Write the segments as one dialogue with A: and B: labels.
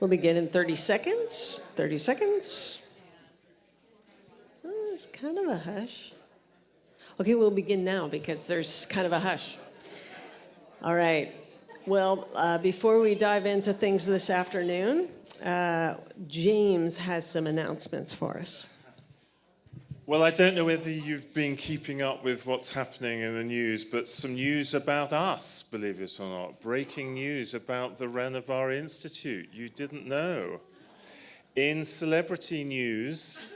A: We'll begin in 30 seconds. 30 seconds. Oh, it's kind of a hush. Okay, we'll begin now because there's kind of a hush. All right. Well, before we dive into things this afternoon, James has some announcements for us.
B: Well, I don't know whether you've been keeping up with what's happening in the news, but some news about us, believe it or not. Breaking news about the Renovar Institute. You didn't know. In celebrity news,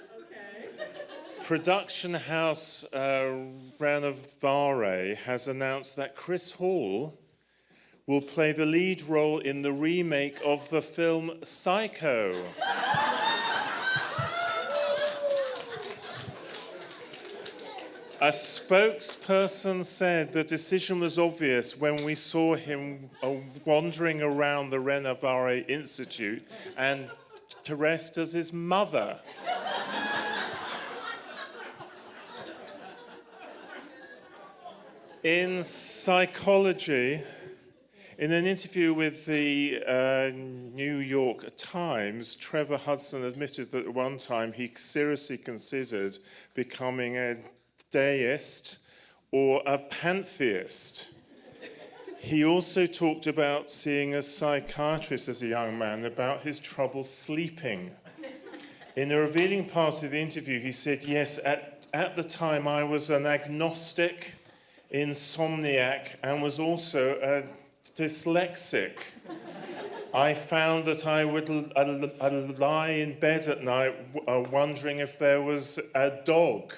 B: production house Renovare has announced that Chris Hall will play the lead role in the remake of the film Psycho. A spokesperson said the decision was obvious when we saw him wandering around the Renovare Institute and dressed as his mother. In psychology, in an interview with the New York Times, Trevor Hudson admitted that at one time he seriously considered becoming a deist or a pantheist. He also talked about seeing a psychiatrist as a young man about his trouble sleeping. In a revealing part of the interview, he said, yes, at the time I was an agnostic, insomniac, and was also a dyslexic. I found that I would lie in bed at night wondering if there was a dog.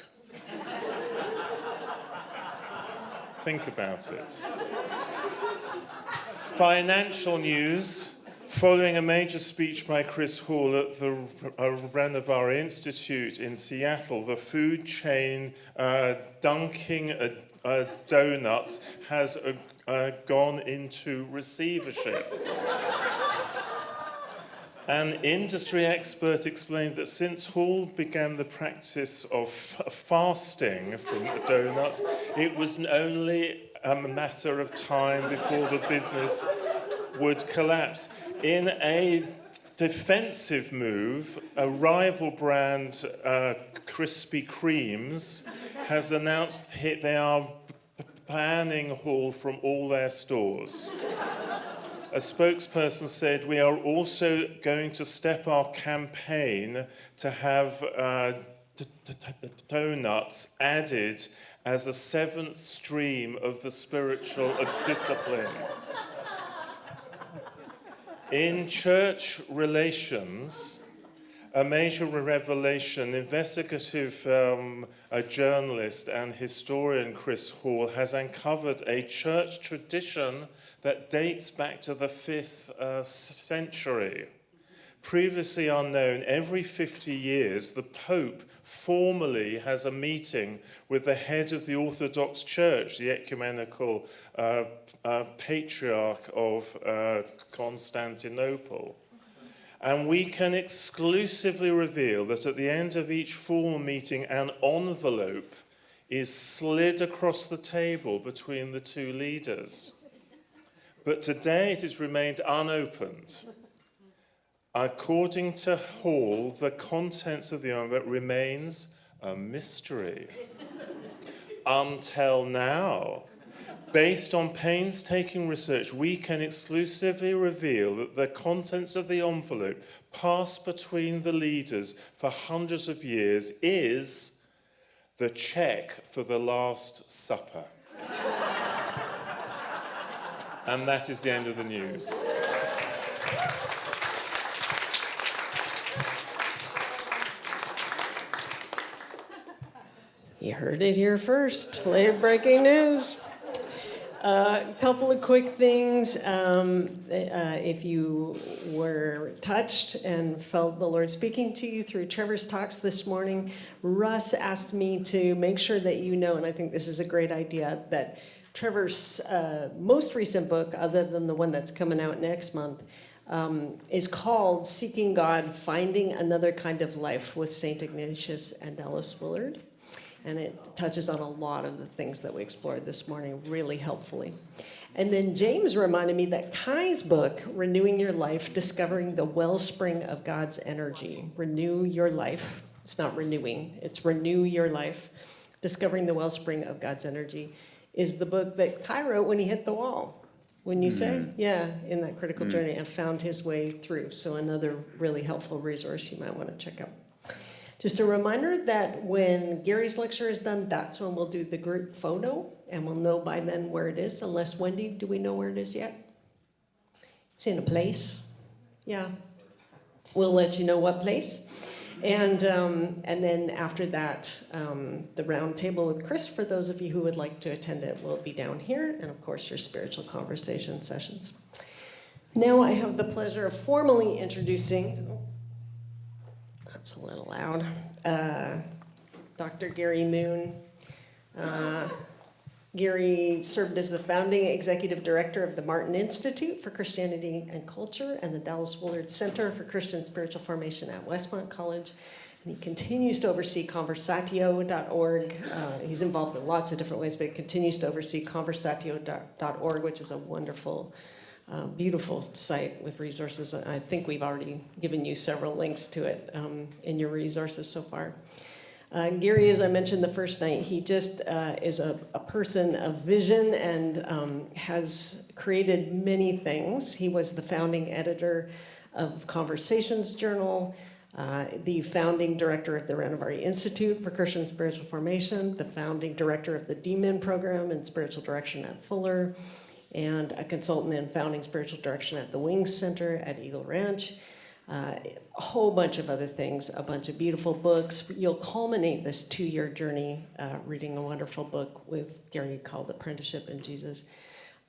B: Think about it. Financial news. Following a major speech by Chris Hall at the Renovar Institute in Seattle, the food chain Dunkin' Donuts has gone into receivership. An industry expert explained that since Hall began the practice of fasting from donuts, it was only a matter of time before the business would collapse. In a defensive move, a rival brand, Krispy Kremes, has announced they are banning Hall from all their stores. A spokesperson said, we are also going to step our campaign to have donuts added as a seventh stream of the spiritual disciplines. In church relations, a major revelation, investigative journalist and historian Chris Hall has uncovered a church tradition that dates back to the 5th century. Previously unknown, every 50 years, the Pope formally has a meeting with the head of the Orthodox Church, the ecumenical patriarch of Constantinople. And we can exclusively reveal that at the end of each formal meeting, an envelope is slid across the table between the two leaders. But today it has remained unopened. According to Hall, the contents of the envelope remains a mystery. Until now. Based on painstaking research, we can exclusively reveal that the contents of the envelope passed between the leaders for hundreds of years is the check for the Last Supper. And that is the end of the news.
A: You heard it here first. Late breaking news. A couple of quick things. If you were touched and felt the Lord speaking to you through Trevor's talks this morning, Russ asked me to make sure that you know, and I think this is a great idea, that Trevor's most recent book, other than the one that's coming out next month, is called Seeking God, Finding Another Kind of Life with St. Ignatius and Alice Willard. And it touches on a lot of the things that we explored this morning really helpfully. And then James reminded me that Kai's book, Renewing Your Life, Discovering the Wellspring of God's Energy. Renew Your Life. It's not renewing, it's Renew Your Life. Discovering the Wellspring of God's Energy is the book that Kai wrote when he hit the wall. Wouldn't you say? Yeah, in that critical journey, and found his way through. So another really helpful resource you might want to check out. Just a reminder that when Gary's lecture is done, that's when we'll do the group photo, and we'll know by then where it is. Unless, Wendy, do we know where it is yet? It's in a place. Yeah. We'll let you know what place. And then after that, the round table with Chris, for those of you who would like to attend it, will be down here. And of course, your spiritual conversation sessions. Now I have the pleasure of formally introducing, that's a little loud, Dr. Gary Moon. Gary served as the founding executive director of the Martin Institute for Christianity and Culture and the Dallas Willard Center for Christian Spiritual Formation at Westmont College. And he continues to oversee conversatio.org. He's involved in lots of different ways, but he continues to oversee conversatio.org, which is a wonderful, beautiful site with resources. I think we've already given you several links to it in your resources so far. Gary, as I mentioned the first night, he just is a person of vision and has created many things. He was the founding editor of Conversations Journal, the founding director of the Renovaré Institute for Christian Spiritual Formation, the founding director of the D-Min program in spiritual direction at Fuller, and a consultant in founding spiritual direction at the Wings Center at Eagle Ranch. A whole bunch of other things, a bunch of beautiful books. You'll culminate this 2-year journey reading a wonderful book with Gary called Apprenticeship in Jesus.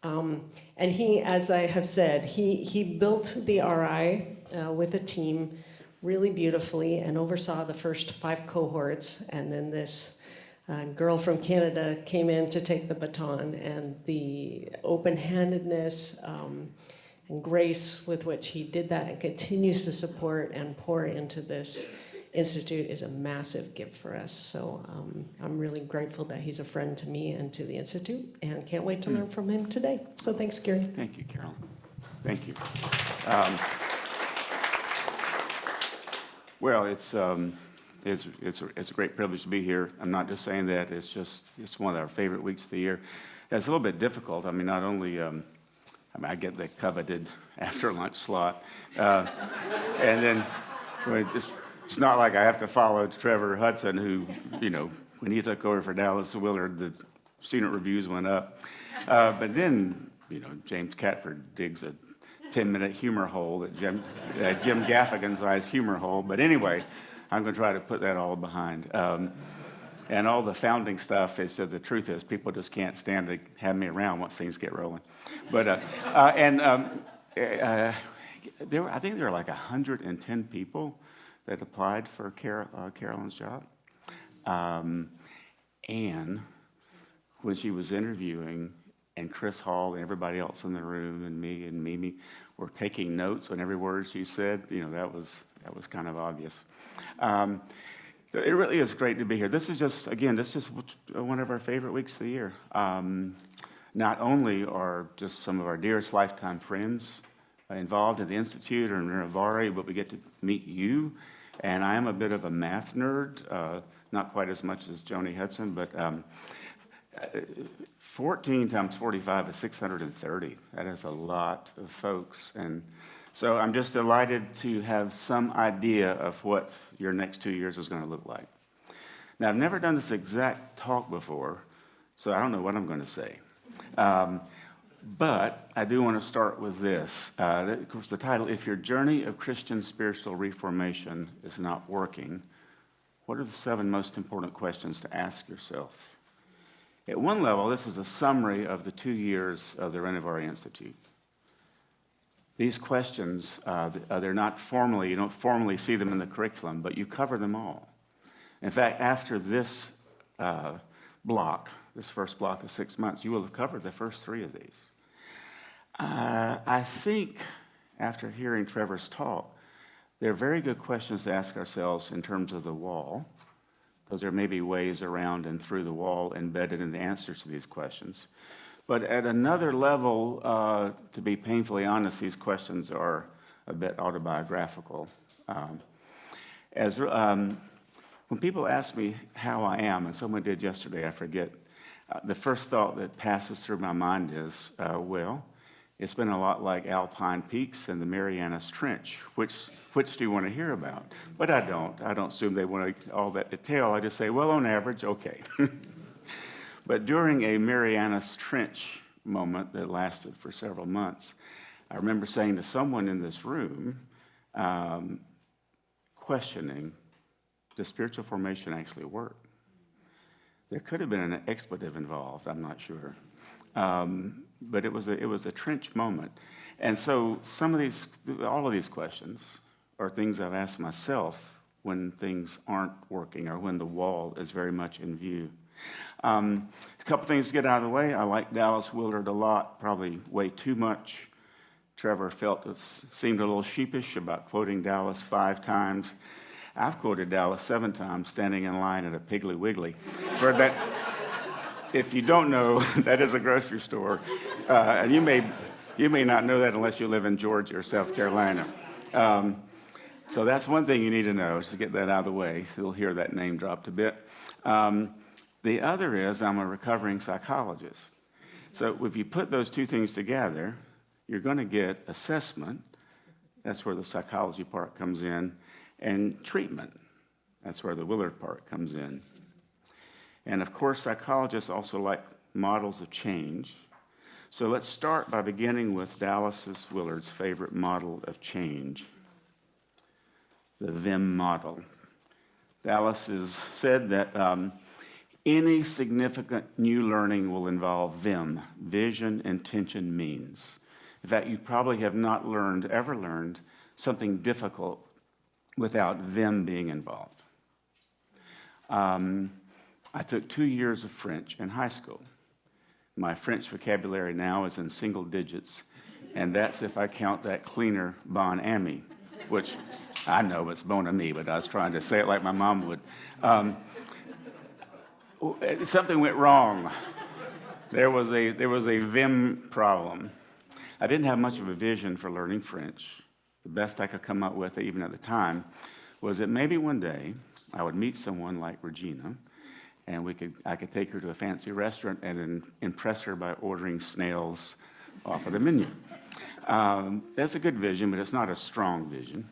A: And he, as I have said, he built the RI with a team really beautifully and oversaw the first 5 cohorts. And then this girl from Canada came in to take the baton, and the open-handedness and grace with which he did that and continues to support and pour into this institute is a massive gift for us. So I'm really grateful that he's a friend to me and to the institute, and can't wait to learn from him today. So thanks, Gary.
C: Thank you, Carolyn. Thank you. Well, it's a great privilege to be here. I'm not just saying that. It's one of our favorite weeks of the year. It's a little bit difficult. I mean, not only I get the coveted after lunch slot, and then it's not like I have to follow Trevor Hudson, who, when he took over for Dallas Willard, the student reviews went up. But then, James Catford digs a 10-minute humor hole that Jim Gaffigan's humor hole. But anyway, I'm going to try to put that all behind. And all the founding stuff, they said the truth is people just can't stand to have me around once things get rolling. But I think there were like 110 people that applied for Carolyn's job. And when she was interviewing, and Chris Hall and everybody else in the room and me and Mimi were taking notes on every word she said, that was kind of obvious. It really is great to be here. This is just one of our favorite weeks of the year. Not only are just some of our dearest lifetime friends involved in the Institute or in Renovaré, but we get to meet you. And I am a bit of a math nerd, not quite as much as Joni Hudson, but 14 times 45 is 630. That is a lot of folks. And so I'm just delighted to have some idea of what your next 2 years is going to look like. Now, I've never done this exact talk before, so I don't know what I'm going to say. But I do want to start with this. Of course, the title, If Your Journey of Christian Spiritual Reformation is Not Working, what are the 7 most important questions to ask yourself? At one level, this is a summary of the 2 years of the Renovaré Institute. These questions, they're not formally, you don't formally see them in the curriculum, but you cover them all. In fact, after this block, this first block of 6 months, you will have covered the first 3 of these. I think, after hearing Trevor's talk, they're very good questions to ask ourselves in terms of the wall, because there may be ways around and through the wall embedded in the answers to these questions. But at another level, to be painfully honest, these questions are a bit autobiographical. When people ask me how I am, and someone did yesterday, I forget, the first thought that passes through my mind is, well, it's been a lot like Alpine Peaks and the Marianas Trench. Which do you want to hear about? But I don't. I don't assume they want all that detail. I just say, well, on average, okay. But during a Marianas Trench moment that lasted for several months, I remember saying to someone in this room, questioning, does spiritual formation actually work? There could have been an expletive involved, I'm not sure. But it was a trench moment. And so all of these questions are things I've asked myself when things aren't working or when the wall is very much in view. A couple things to get out of the way. I like Dallas Willard a lot, probably way too much. Trevor seemed a little sheepish about quoting Dallas 5 times. I've quoted Dallas 7 times standing in line at a Piggly Wiggly. For that, if you don't know, that is a grocery store. And you may not know that unless you live in Georgia or South Carolina. So that's one thing you need to know, is to get that out of the way. You'll hear that name dropped a bit. The other is I'm a recovering psychologist. So if you put those two things together, you're going to get assessment. That's where the psychology part comes in. And treatment. That's where the Willard part comes in. And of course, psychologists also like models of change. So let's start by beginning with Dallas Willard's favorite model of change, the VIM model. Dallas has said that any significant new learning will involve VIM, vision, intention, means. In fact, you probably have not ever learned something difficult without VIM being involved. I took 2 years of French in high school. My French vocabulary now is in single digits, and that's if I count that cleaner bon ami, which I know it's bon ami, but I was trying to say it like my mom would. Something went wrong. There was a VIM problem. I didn't have much of a vision for learning French. The best I could come up with, even at the time, was that maybe one day I would meet someone like Regina, and I could take her to a fancy restaurant and impress her by ordering snails off of the menu. That's a good vision, but it's not a strong vision.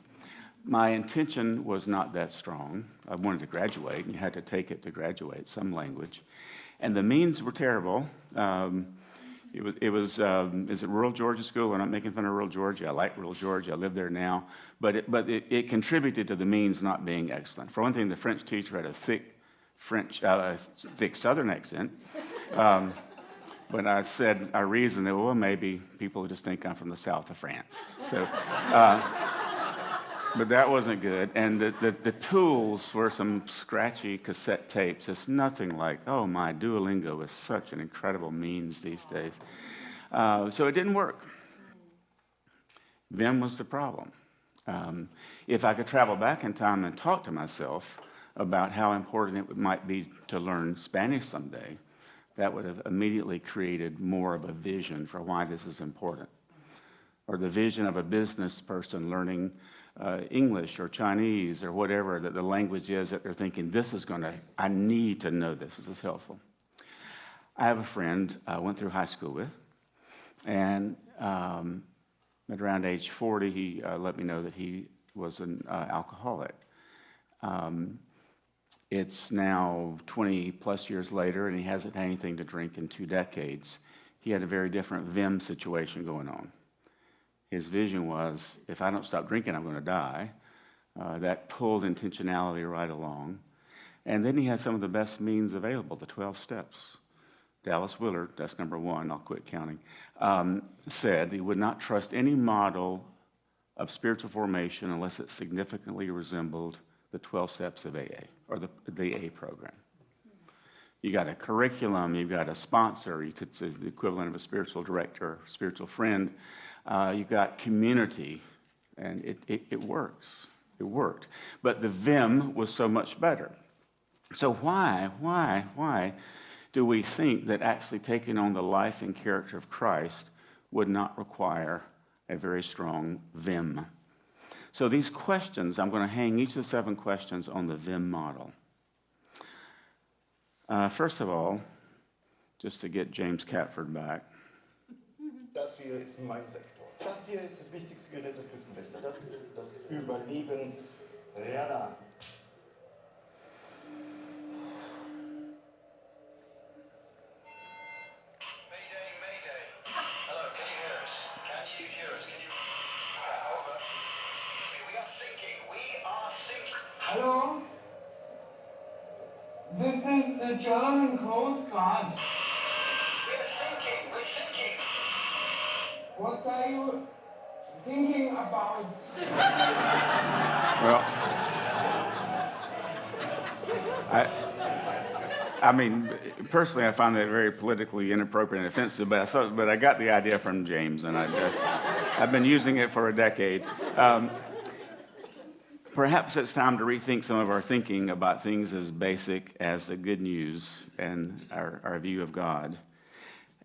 C: My intention was not that strong. I wanted to graduate, and you had to take it to graduate, some language. And the means were terrible. Is it rural Georgia school? We're not making fun of rural Georgia. I like rural Georgia. I live there now. But it contributed to the means not being excellent. For one thing, the French teacher had a thick Southern accent. But I reasoned that, well, maybe people just think I'm from the south of France. So, but that wasn't good. And the tools were some scratchy cassette tapes. It's nothing like, oh, my Duolingo is such an incredible means these days. So it didn't work. VIM was the problem. If I could travel back in time and talk to myself about how important it might be to learn Spanish someday, that would have immediately created more of a vision for why this is important. Or the vision of a business person learning English or Chinese or whatever that the language is that they're thinking, I need to know this. This is helpful. I have a friend I went through high school with, and at around age 40, he let me know that he was an alcoholic. It's now 20 plus years later, and he hasn't had anything to drink in 2 decades. He had a very different VIM situation going on. His vision was, if I don't stop drinking, I'm going to die. That pulled intentionality right along. And then he had some of the best means available, the 12 steps. Dallas Willard, that's number 1, I'll quit counting, said he would not trust any model of spiritual formation unless it significantly resembled the 12 steps of AA, or the AA program. You got a curriculum, you've got a sponsor, you could say the equivalent of a spiritual director, spiritual friend. You've got community, and it works. It worked. But the VIM was so much better. So why do we think that actually taking on the life and character of Christ would not require a very strong vim? So these questions, I'm going to hang each of the 7 questions on the vim model. First of all, just to get James Catford back.
D: Das hier ist mein Sektor. Das hier ist das wichtigste Gerät des Küstenwächters. Das ist das Überlebensradar.
E: Mayday, mayday. Hello, can you hear us? Can you hear us? Can you... Yeah, over. We are sinking. We are sinking.
F: Hello? This is the German Coast Guard.
E: We're sinking. We're sinking.
F: What are you thinking about?
C: Well, I mean, personally, I find that very politically inappropriate and offensive, but I got the idea from James, and I've been using it for a decade. Perhaps it's time to rethink some of our thinking about things as basic as the good news and our view of God.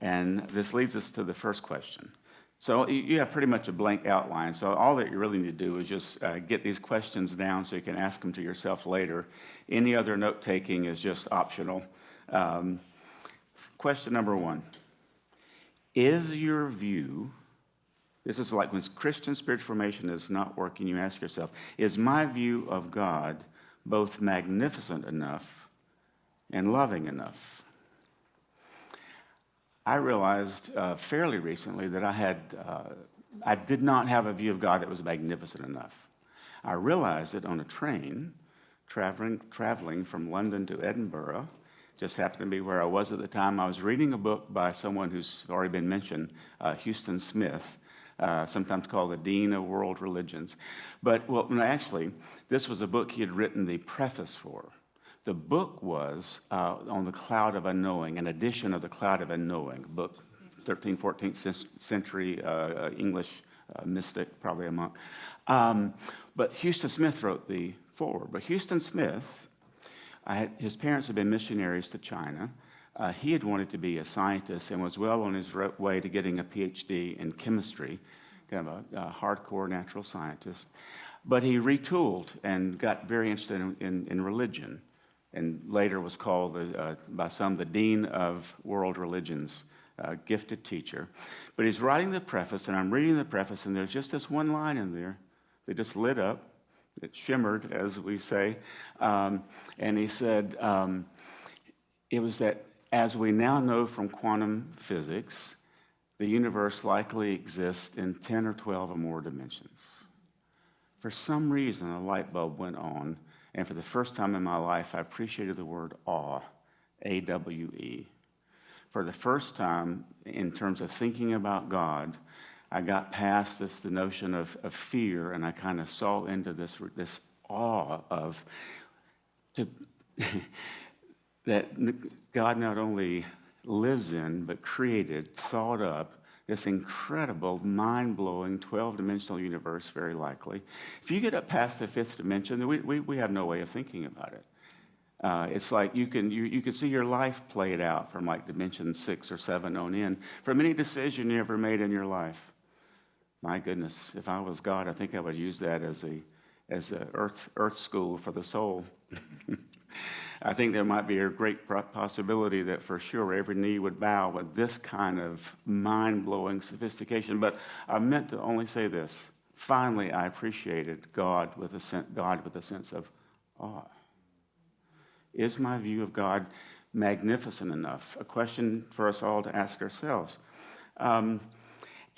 C: And this leads us to the first question. So you have pretty much a blank outline. So all that you really need to do is just get these questions down so you can ask them to yourself later. Any other note-taking is just optional. Question number 1. Is your view, this is like when Christian spiritual formation is not working, you ask yourself, is my view of God both magnificent enough and loving enough? I realized fairly recently that I did not have a view of God that was magnificent enough. I realized it on a train traveling from London to Edinburgh. Just happened to be where I was at the time. I was reading a book by someone who's already been mentioned, Houston Smith, sometimes called the Dean of World Religions. But well, no, actually, this was a book he had written the preface for. The book was on the Cloud of Unknowing, an edition of the Cloud of Unknowing, book 13th, 14th century English mystic, probably a monk. But Houston Smith wrote the foreword. But Houston Smith, his parents had been missionaries to China. He had wanted to be a scientist and was well on his way to getting a PhD in chemistry, kind of a hardcore natural scientist. But he retooled and got very interested in religion, and later was called by some the Dean of World Religions, gifted teacher. But he's writing the preface, and I'm reading the preface, and there's just this one line in there that just lit up. It shimmered, as we say. And he said, it was that as we now know from quantum physics, the universe likely exists in 10 or 12 or more dimensions. For some reason, a light bulb went on, and for the first time in my life, I appreciated the word awe, A-W-E. For the first time, in terms of thinking about God, I got past the notion of fear, and I kind of saw into this awe of that God not only lives in, but created, thought up, this incredible, mind-blowing, 12-dimensional universe, very likely. If you get up past the 5th dimension, then we have no way of thinking about it. It's like you can see your life played out from like dimension 6 or 7 on in, from any decision you ever made in your life. My goodness, if I was God, I think I would use that as a earth school for the soul. I think there might be a great possibility that for sure every knee would bow with this kind of mind-blowing sophistication. But I meant to only say this. Finally, I appreciated God with a sense of awe. Is my view of God magnificent enough? A question for us all to ask ourselves. And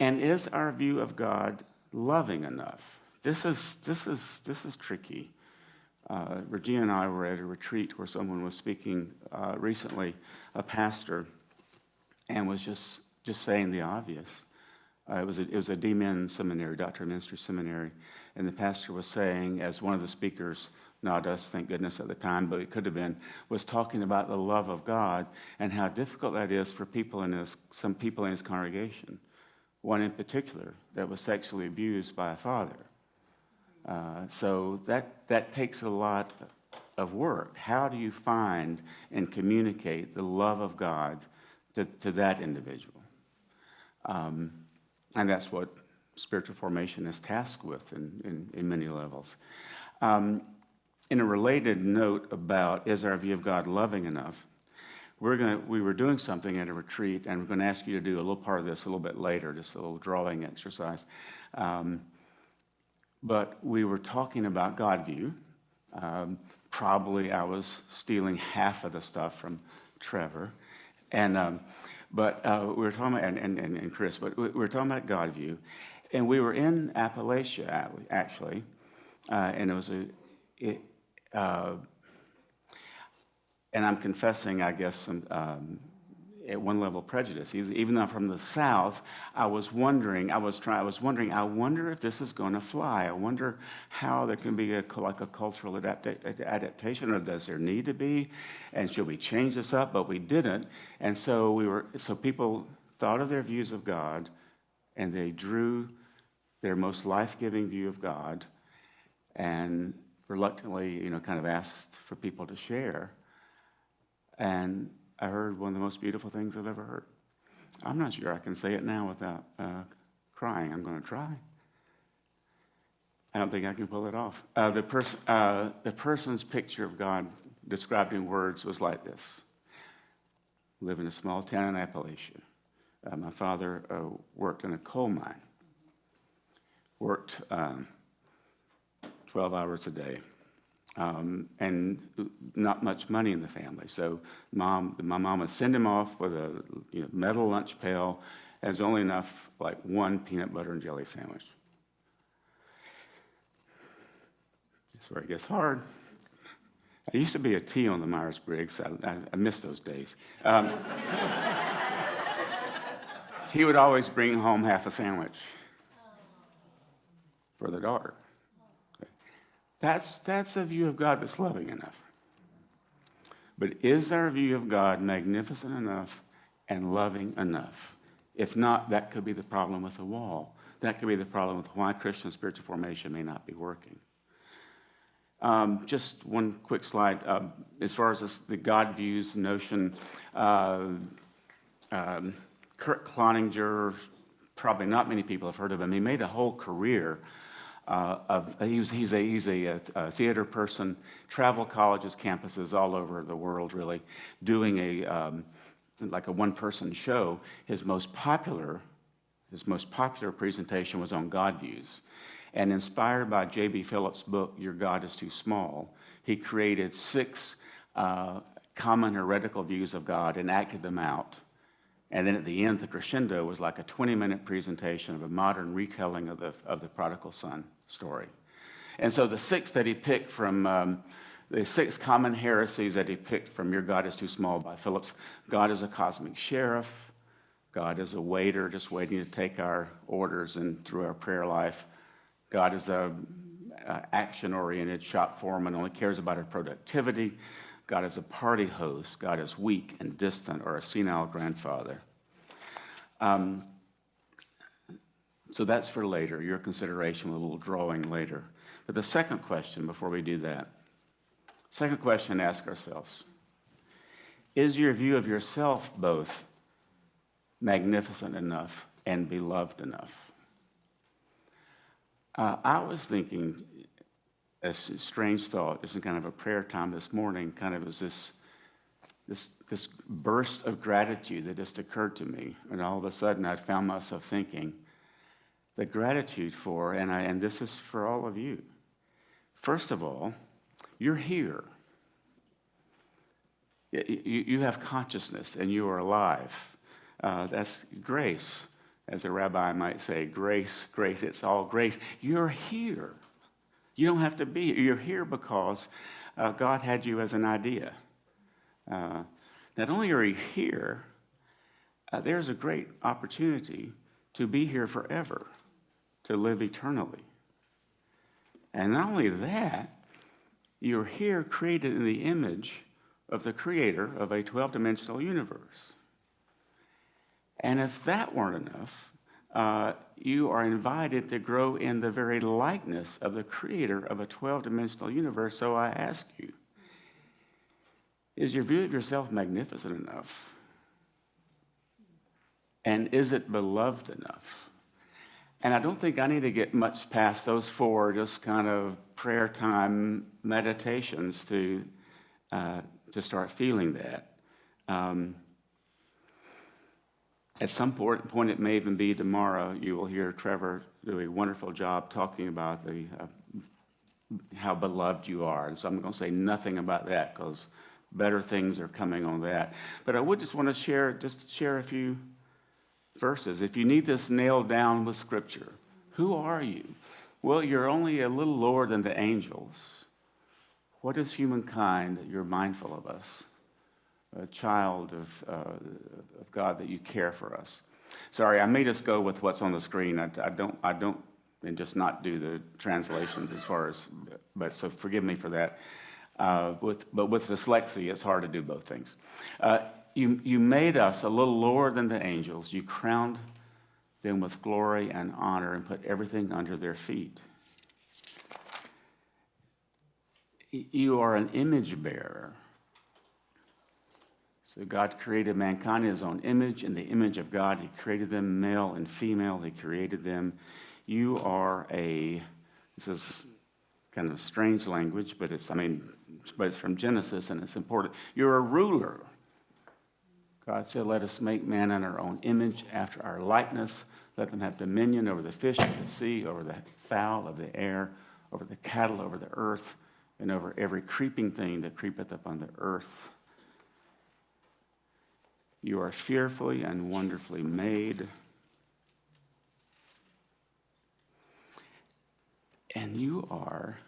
C: is our view of God loving enough? This is tricky. Regina and I were at a retreat where someone was speaking recently, a pastor, and was just saying the obvious. It was a D-Min seminary, doctor of ministry seminary, and the pastor was saying, as one of the speakers, not us, thank goodness at the time, but it could have been, was talking about the love of God and how difficult that is for some people in his congregation. One in particular that was sexually abused by a father. So that takes a lot of work. How do you find and communicate the love of God to that individual? And that's what spiritual formation is tasked with in many levels. In a related note about is our view of God loving enough, we were doing something at a retreat, and we're going to ask you to do a little part of this a little bit later, just a little drawing exercise. But we were talking about God view. Probably I was stealing half of the stuff from Trevor, but we were talking about and Chris, but we were talking about God view, and we were in Appalachia actually, and it was and I'm confessing, I guess, some at one level prejudice. Even though I'm from the South, I wonder if this is going to fly. I wonder how there can be a cultural adaptation, or does there need to be? And should we change this up? But we didn't. And so people thought of their views of God, and they drew their most life-giving view of God, and reluctantly, kind of asked for people to share. And I heard one of the most beautiful things I've ever heard. I'm not sure I can say it now without crying. I'm going to try. I don't think I can pull it off. The person's picture of God described in words was like this. I live in a small town in Appalachia. My father worked in a coal mine. Worked 12 hours a day. And not much money in the family. So my mom would send him off with a metal lunch pail as only enough, like one peanut butter and jelly sandwich. That's where it gets hard. I used to be a T on the Myers-Briggs. I miss those days. He would always bring home half a sandwich for the daughter. That's a view of God that's loving enough. But is our view of God magnificent enough and loving enough? If not, that could be the problem with the wall. That could be the problem with why Christian spiritual formation may not be working. Just one quick slide. As far as the God views notion, Kurt Cloninger, probably not many people have heard of him. He made a whole career he's a theater person, travel colleges, campuses all over the world, really, doing a one-person show. His most popular presentation was on God views, and inspired by J.B. Phillips' book "Your God Is Too Small," he created 6 common heretical views of God and acted them out. And then at the end, the crescendo was like a 20-minute presentation of a modern retelling of the prodigal son story. And so the 6 that he picked from, the 6 common heresies that he picked from Your God Is Too Small by Phillips: God is a cosmic sheriff, God is a waiter just waiting to take our orders and through our prayer life, God is a action-oriented shop foreman, only cares about our productivity, God is a party host, God is weak and distant, or a senile grandfather. So that's for later, your consideration with a little drawing later. But the second question, before we do that, second question to ask ourselves, is your view of yourself both magnificent enough and beloved enough? I was thinking, a strange thought, this is kind of a prayer time this morning, kind of was this burst of gratitude that just occurred to me. And all of a sudden I found myself thinking, the gratitude for, and this is for all of you. First of all, you're here. You have consciousness and you are alive. That's grace. As a rabbi might say, grace, it's all grace. You're here. You don't have to be here. You're here because God had you as an idea. Not only are you here, there's a great opportunity to be here forever, to live eternally. And not only that, you're here created in the image of the creator of a 12-dimensional universe. And if that weren't enough, you are invited to grow in the very likeness of the creator of a 12-dimensional universe. So I ask you, Is your view of yourself magnificent enough? And is it beloved enough? And I don't think I need to get much past those four just kind of prayer time meditations to start feeling that. At some point, it may even be tomorrow, you will hear Trevor do a wonderful job talking about how beloved you are. And so I'm going to say nothing about that because better things are coming on that. But I would just want to share a few verses. If you need this nailed down with Scripture, who are you? Well, you're only a little lower than the angels. What is humankind that you're mindful of us? A child of God, that you care for us. Sorry, I may just go with what's on the screen. I don't, and just not do the translations as far as, but so forgive me for that. But with dyslexia, it's hard to do both things. You made us a little lower than the angels. You crowned them with glory and honor and put everything under their feet. You are an image bearer. So God created mankind in his own image. In the image of God, he created them, male and female. He created them. You are this is kind of strange language, but it's from Genesis, and it's important. You're a ruler. God said, let us make man in our own image, after our likeness. Let them have dominion over the fish of the sea, over the fowl of the air, over the cattle, over the earth, and over every creeping thing that creepeth upon the earth. You are fearfully and wonderfully made. And you are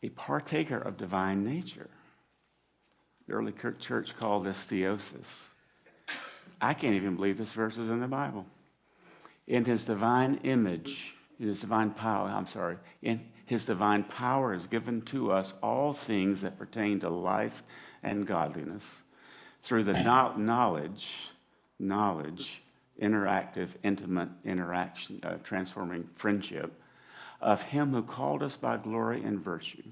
C: a partaker of divine nature. The early church called this theosis. I can't even believe this verse is in the Bible. In his divine image, in his divine power, in his divine power is given to us all things that pertain to life and godliness through the knowledge, interactive, intimate interaction, transforming friendship of him who called us by glory and virtue,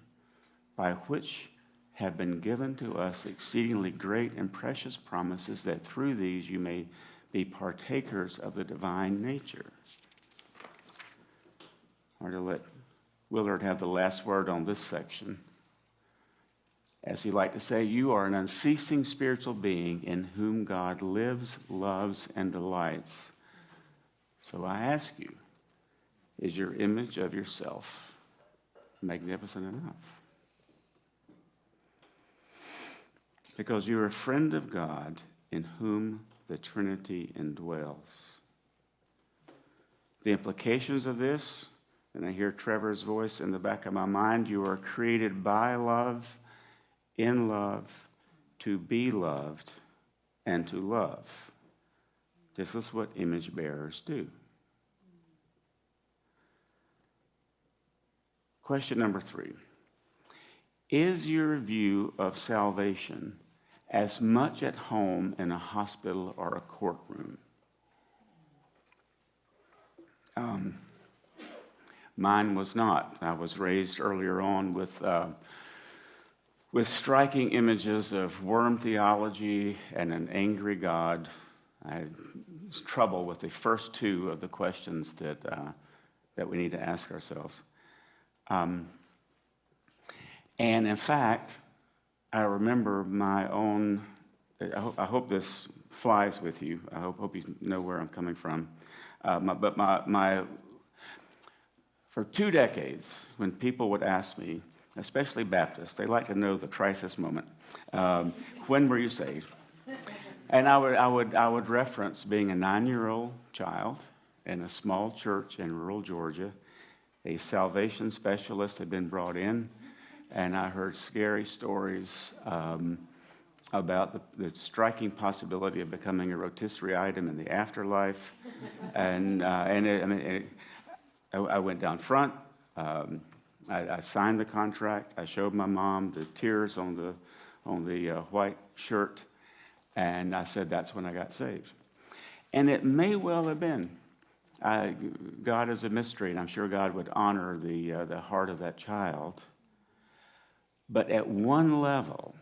C: by which have been given to us exceedingly great and precious promises, that through these you may be partakers of the divine nature. Or to let Willard have the last word on this section. As he liked to say, you are an unceasing spiritual being in whom God lives, loves, and delights. So I ask you, is your image of yourself magnificent enough? Because you're a friend of God in whom the Trinity indwells. The implications of this, and I hear Trevor's voice in the back of my mind, you are created by love, in love, to be loved, and to love. This is what image bearers do. Question number 3. Is your view of salvation as much at home in a hospital or a courtroom? Mine was not. I was raised earlier on with striking images of worm theology and an angry God. I had trouble with the first 2 of the questions that we need to ask ourselves. And in fact, I remember my own, I hope this flies with you. I hope you know where I'm coming from. For 2 decades, when people would ask me, especially Baptists, they like to know the crisis moment. When were you saved? And I would reference being a 9-year-old child in a small church in rural Georgia. A salvation specialist had been brought in, and I heard scary stories about the striking possibility of becoming a rotisserie item in the afterlife. I went down front. I signed the contract. I showed my mom the tears on the white shirt, and I said that's when I got saved. And it may well have been. God is a mystery, and I'm sure God would honor the heart of that child. But at one level,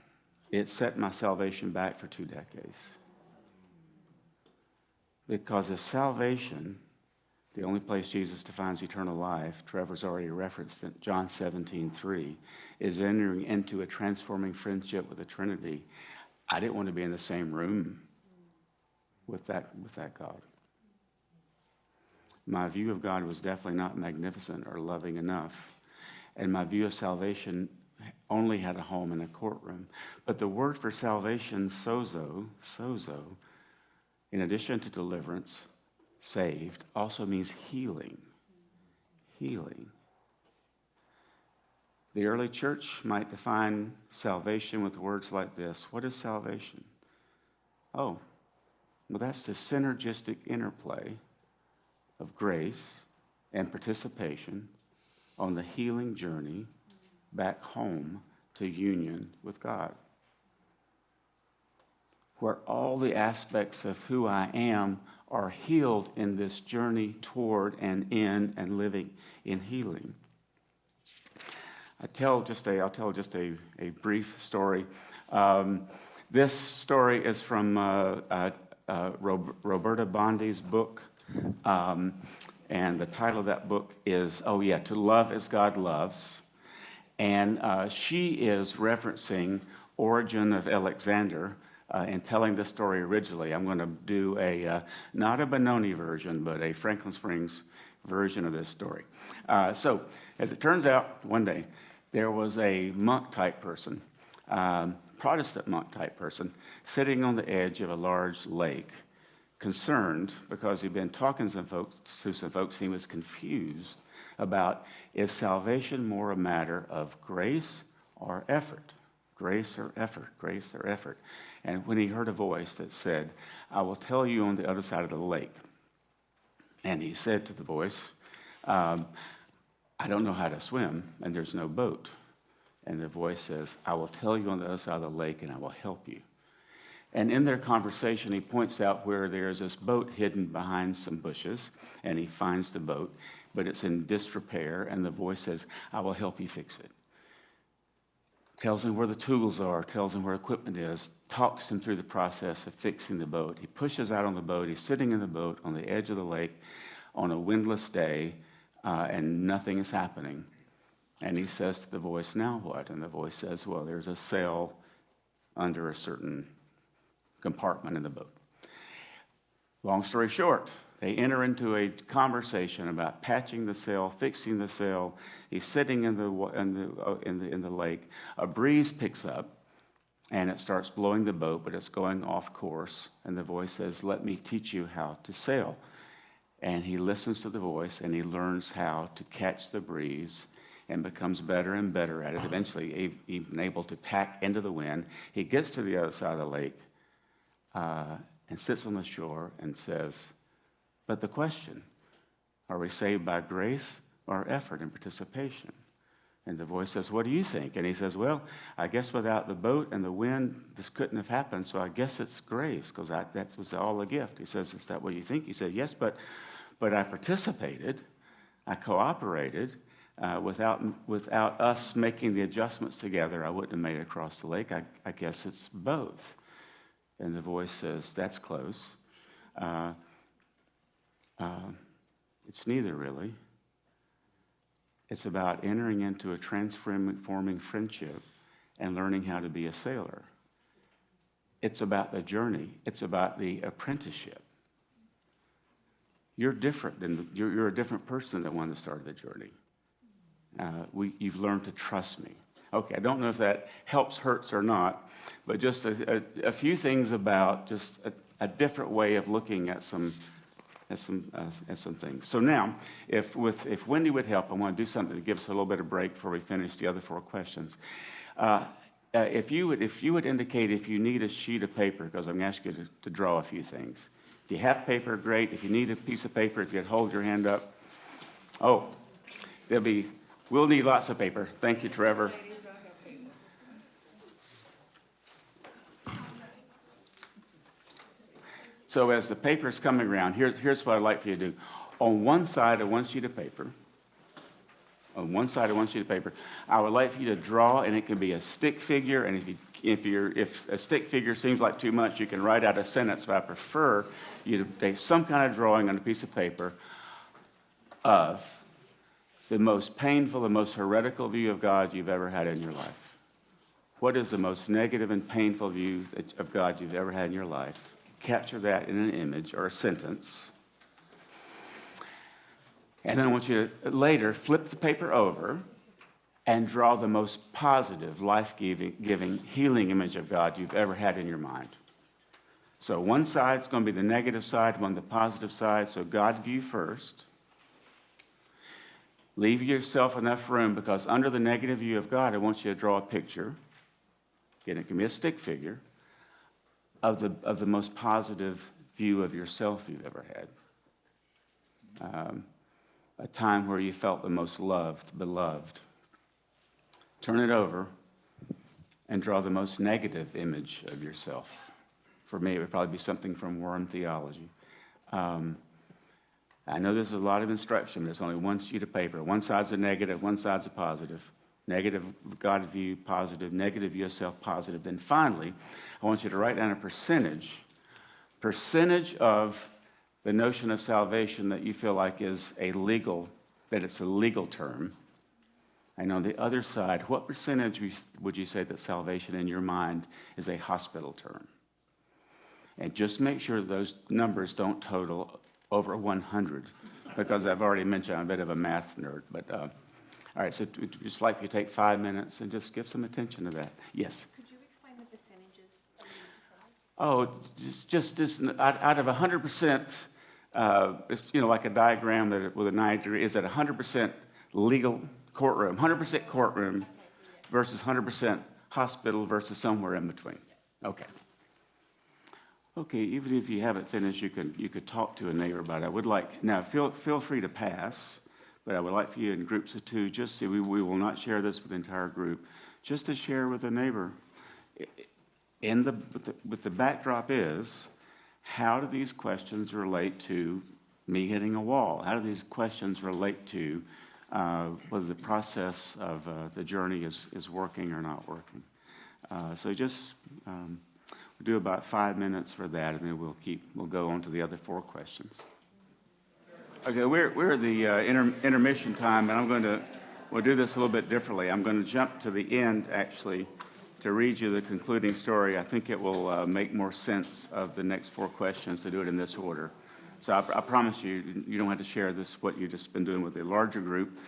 C: it set my salvation back for 2 decades. Because if salvation, the only place Jesus defines eternal life, Trevor's already referenced it, John 17:3, is entering into a transforming friendship with the Trinity, I didn't want to be in the same room with that God. My view of God was definitely not magnificent or loving enough. And my view of salvation only had a home in a courtroom. But the word for salvation, sozo, in addition to deliverance, saved, also means healing. Healing. The early church might define salvation with words like this. What is salvation? Oh, well, that's the synergistic interplay of grace and participation on the healing journey back home to union with God, where all the aspects of who I am are healed in this journey toward and in and living in healing. I'll tell just a brief story. This story is from Roberta Bondi's book, and the title of that book is, To Love as God Loves. And she is referencing Origen of Alexander in telling the story originally. I'm going to do not a Benoni version, but a Franklin Springs version of this story. So, as it turns out, one day, there was a monk-type person, Protestant monk-type person, sitting on the edge of a large lake, concerned because he'd been talking to some folks, he was confused about, is salvation more a matter of grace or effort? Grace or effort? Grace or effort? And when he heard a voice that said, I will tell you on the other side of the lake. And he said to the voice, I don't know how to swim, and there's no boat. And the voice says, I will tell you on the other side of the lake, and I will help you. And in their conversation, he points out where there's this boat hidden behind some bushes, and he finds the boat, but it's in disrepair, and the voice says, I will help you fix it. Tells him where the tools are, tells him where equipment is, talks him through the process of fixing the boat. He pushes out on the boat, he's sitting in the boat on the edge of the lake on a windless day, and nothing is happening. And he says to the voice, now what? And the voice says, well, there's a sail under a certain compartment in the boat. Long story short, they enter into a conversation about patching the sail, fixing the sail. He's sitting in the lake. A breeze picks up, and it starts blowing the boat, but it's going off course. And the voice says, let me teach you how to sail. And he listens to the voice, and he learns how to catch the breeze and becomes better and better at it, eventually even able to tack into the wind. He gets to the other side of the lake and sits on the shore and says, but the question, are we saved by grace or effort and participation? And the voice says, what do you think? And he says, well, I guess without the boat and the wind, this couldn't have happened, so I guess it's grace, because that was all a gift. He says, is that what you think? He said, yes, but I participated, I cooperated. Without us making the adjustments together, I wouldn't have made it across the lake. I guess it's both. And the voice says, that's close. It's neither, really. It's about entering into a transforming friendship and learning how to be a sailor. It's about the journey. It's about the apprenticeship. You're different you're a different person than the one that started the journey. You've learned to trust me. Okay, I don't know if that helps, hurts, or not, but just a few things about just a different way of looking at some things. So now, if Wendy would help, I want to do something to give us a little bit of break before we finish the other 4 questions. If you would indicate if you need a sheet of paper, because I'm going to ask you to draw a few things. If you have paper, great. If you need a piece of paper, if you'd hold your hand up. Oh, we'll need lots of paper. Thank you, Trevor. So as the paper's coming around, here's what I'd like for you to do. On one side of one sheet of paper, on one side of one sheet of paper. I would like for you to draw, and it can be a stick figure, and if a stick figure seems like too much, you can write out a sentence, but I prefer you to take some kind of drawing on a piece of paper of the most painful, the most heretical view of God you've ever had in your life. What is the most negative and painful view of God you've ever had in your life? Capture that in an image or a sentence. And then I want you to later flip the paper over and draw the most positive, life-giving, healing image of God you've ever had in your mind. So one side's going to be the negative side, one the positive side. So God view first. Leave yourself enough room, because under the negative view of God, I want you to draw a picture. Again, it can be a stick figure of the most positive view of yourself you've ever had. A time where you felt the most loved, beloved. Turn it over and draw the most negative image of yourself. For me, it would probably be something from Warren Theology. I know there's a lot of instruction, but it's only one sheet of paper. One side's a negative, one side's a positive. Negative God view, positive. Negative view of self, positive. Then finally, I want you to write down a percentage of the notion of salvation that you feel like is that it's a legal term. And on the other side, what percentage would you say that salvation in your mind is a hospital term? And just make sure those numbers don't total over 100, because I've already mentioned I'm a bit of a math nerd. But all right, so just like you take 5 minutes and just give some attention to that. Yes?
G: Could you explain the percentages of 1 to 5?
C: Oh, just out of 100%, it's like a diagram with a 90 degree. Is it 100% legal courtroom, 100% courtroom versus 100% hospital versus somewhere in between? Okay. Okay, even if you haven't finished, you could talk to a neighbor about it. I would like, now feel free to pass, but I would like for you in groups of two, just we will not share this with the entire group, just to share with a neighbor. With the backdrop is, how do these questions relate to me hitting a wall? How do these questions relate to whether the process of the journey is working or not working? So just we'll do about 5 minutes for that, and then we'll go on to the other 4 questions. Okay, we're at the intermission time, and we'll do this a little bit differently. I'm going to jump to the end, actually, to read you the concluding story. I think it will make more sense of the next 4 questions to do it in this order. So I promise you don't have to share what you've just been doing with a larger group.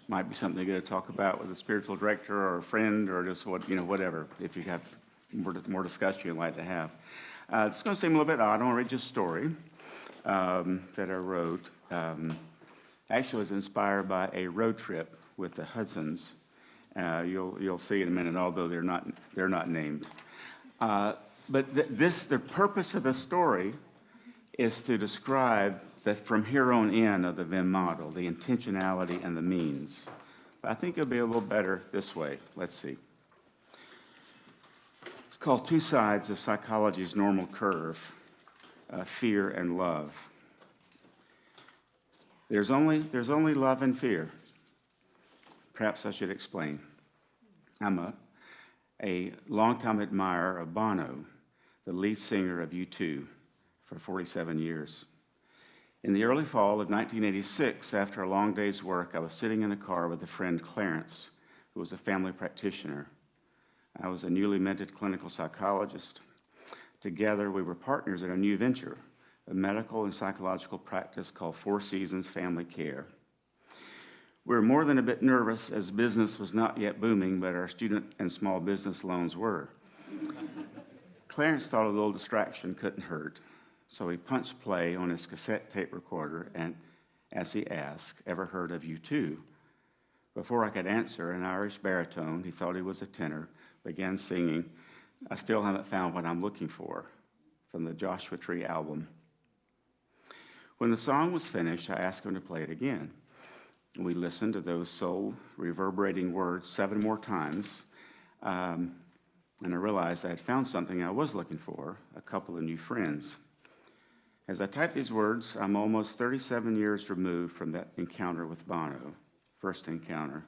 C: Might be something you're going to talk about with a spiritual director or a friend, or just whatever, if you have more discussion you'd like to have. It's going to seem a little bit odd. I want to read you a story that I wrote. Actually, was inspired by a road trip with the Hudsons. You'll see in a minute, although they're not named. But the purpose of the story is to describe that from here on in of the Venn model, the intentionality and the means. But I think it'll be a little better this way. Let's see. It's called Two Sides of Psychology's Normal Curve, Fear and Love. There's only love and fear. Perhaps I should explain. I'm a longtime admirer of Bono, the lead singer of U2, for 47 years. In the early fall of 1986, after a long day's work, I was sitting in a car with a friend, Clarence, who was a family practitioner. I was a newly minted clinical psychologist. Together, we were partners in a new venture, a medical and psychological practice called Four Seasons Family Care. We were more than a bit nervous, as business was not yet booming, but our student and small business loans were. Clarence thought a little distraction couldn't hurt, so he punched play on his cassette tape recorder, and as he asked, "Ever heard of U2?" Before I could answer, an Irish baritone, he thought he was a tenor, began singing, "I Still Haven't Found What I'm Looking For," from the Joshua Tree album. When the song was finished, I asked him to play it again. We listened to those soul-reverberating words 7 more times, and I realized I had found something I was looking for, a couple of new friends. As I type these words, I'm almost 37 years removed from that encounter with Bono. first encounter.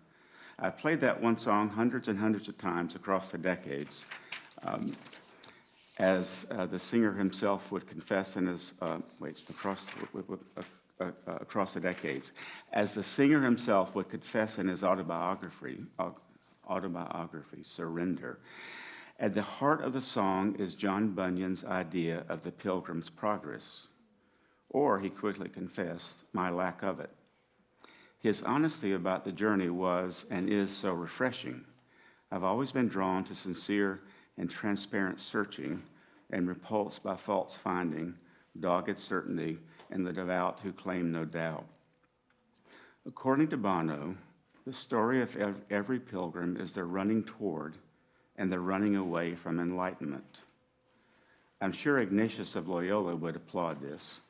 C: I played that one song hundreds and hundreds of times across the decades, as the singer himself would confess in his, across the decades, as the singer himself would confess in his autobiography, Surrender. At the heart of the song is John Bunyan's idea of the Pilgrim's Progress, or he quickly confessed, my lack of it. His honesty about the journey was and is so refreshing. I've always been drawn to sincere and transparent searching and repulsed by false finding, dogged certainty, and the devout who claim no doubt. According to Bono, the story of every pilgrim is the running toward and the running away from enlightenment. I'm sure Ignatius of Loyola would applaud this,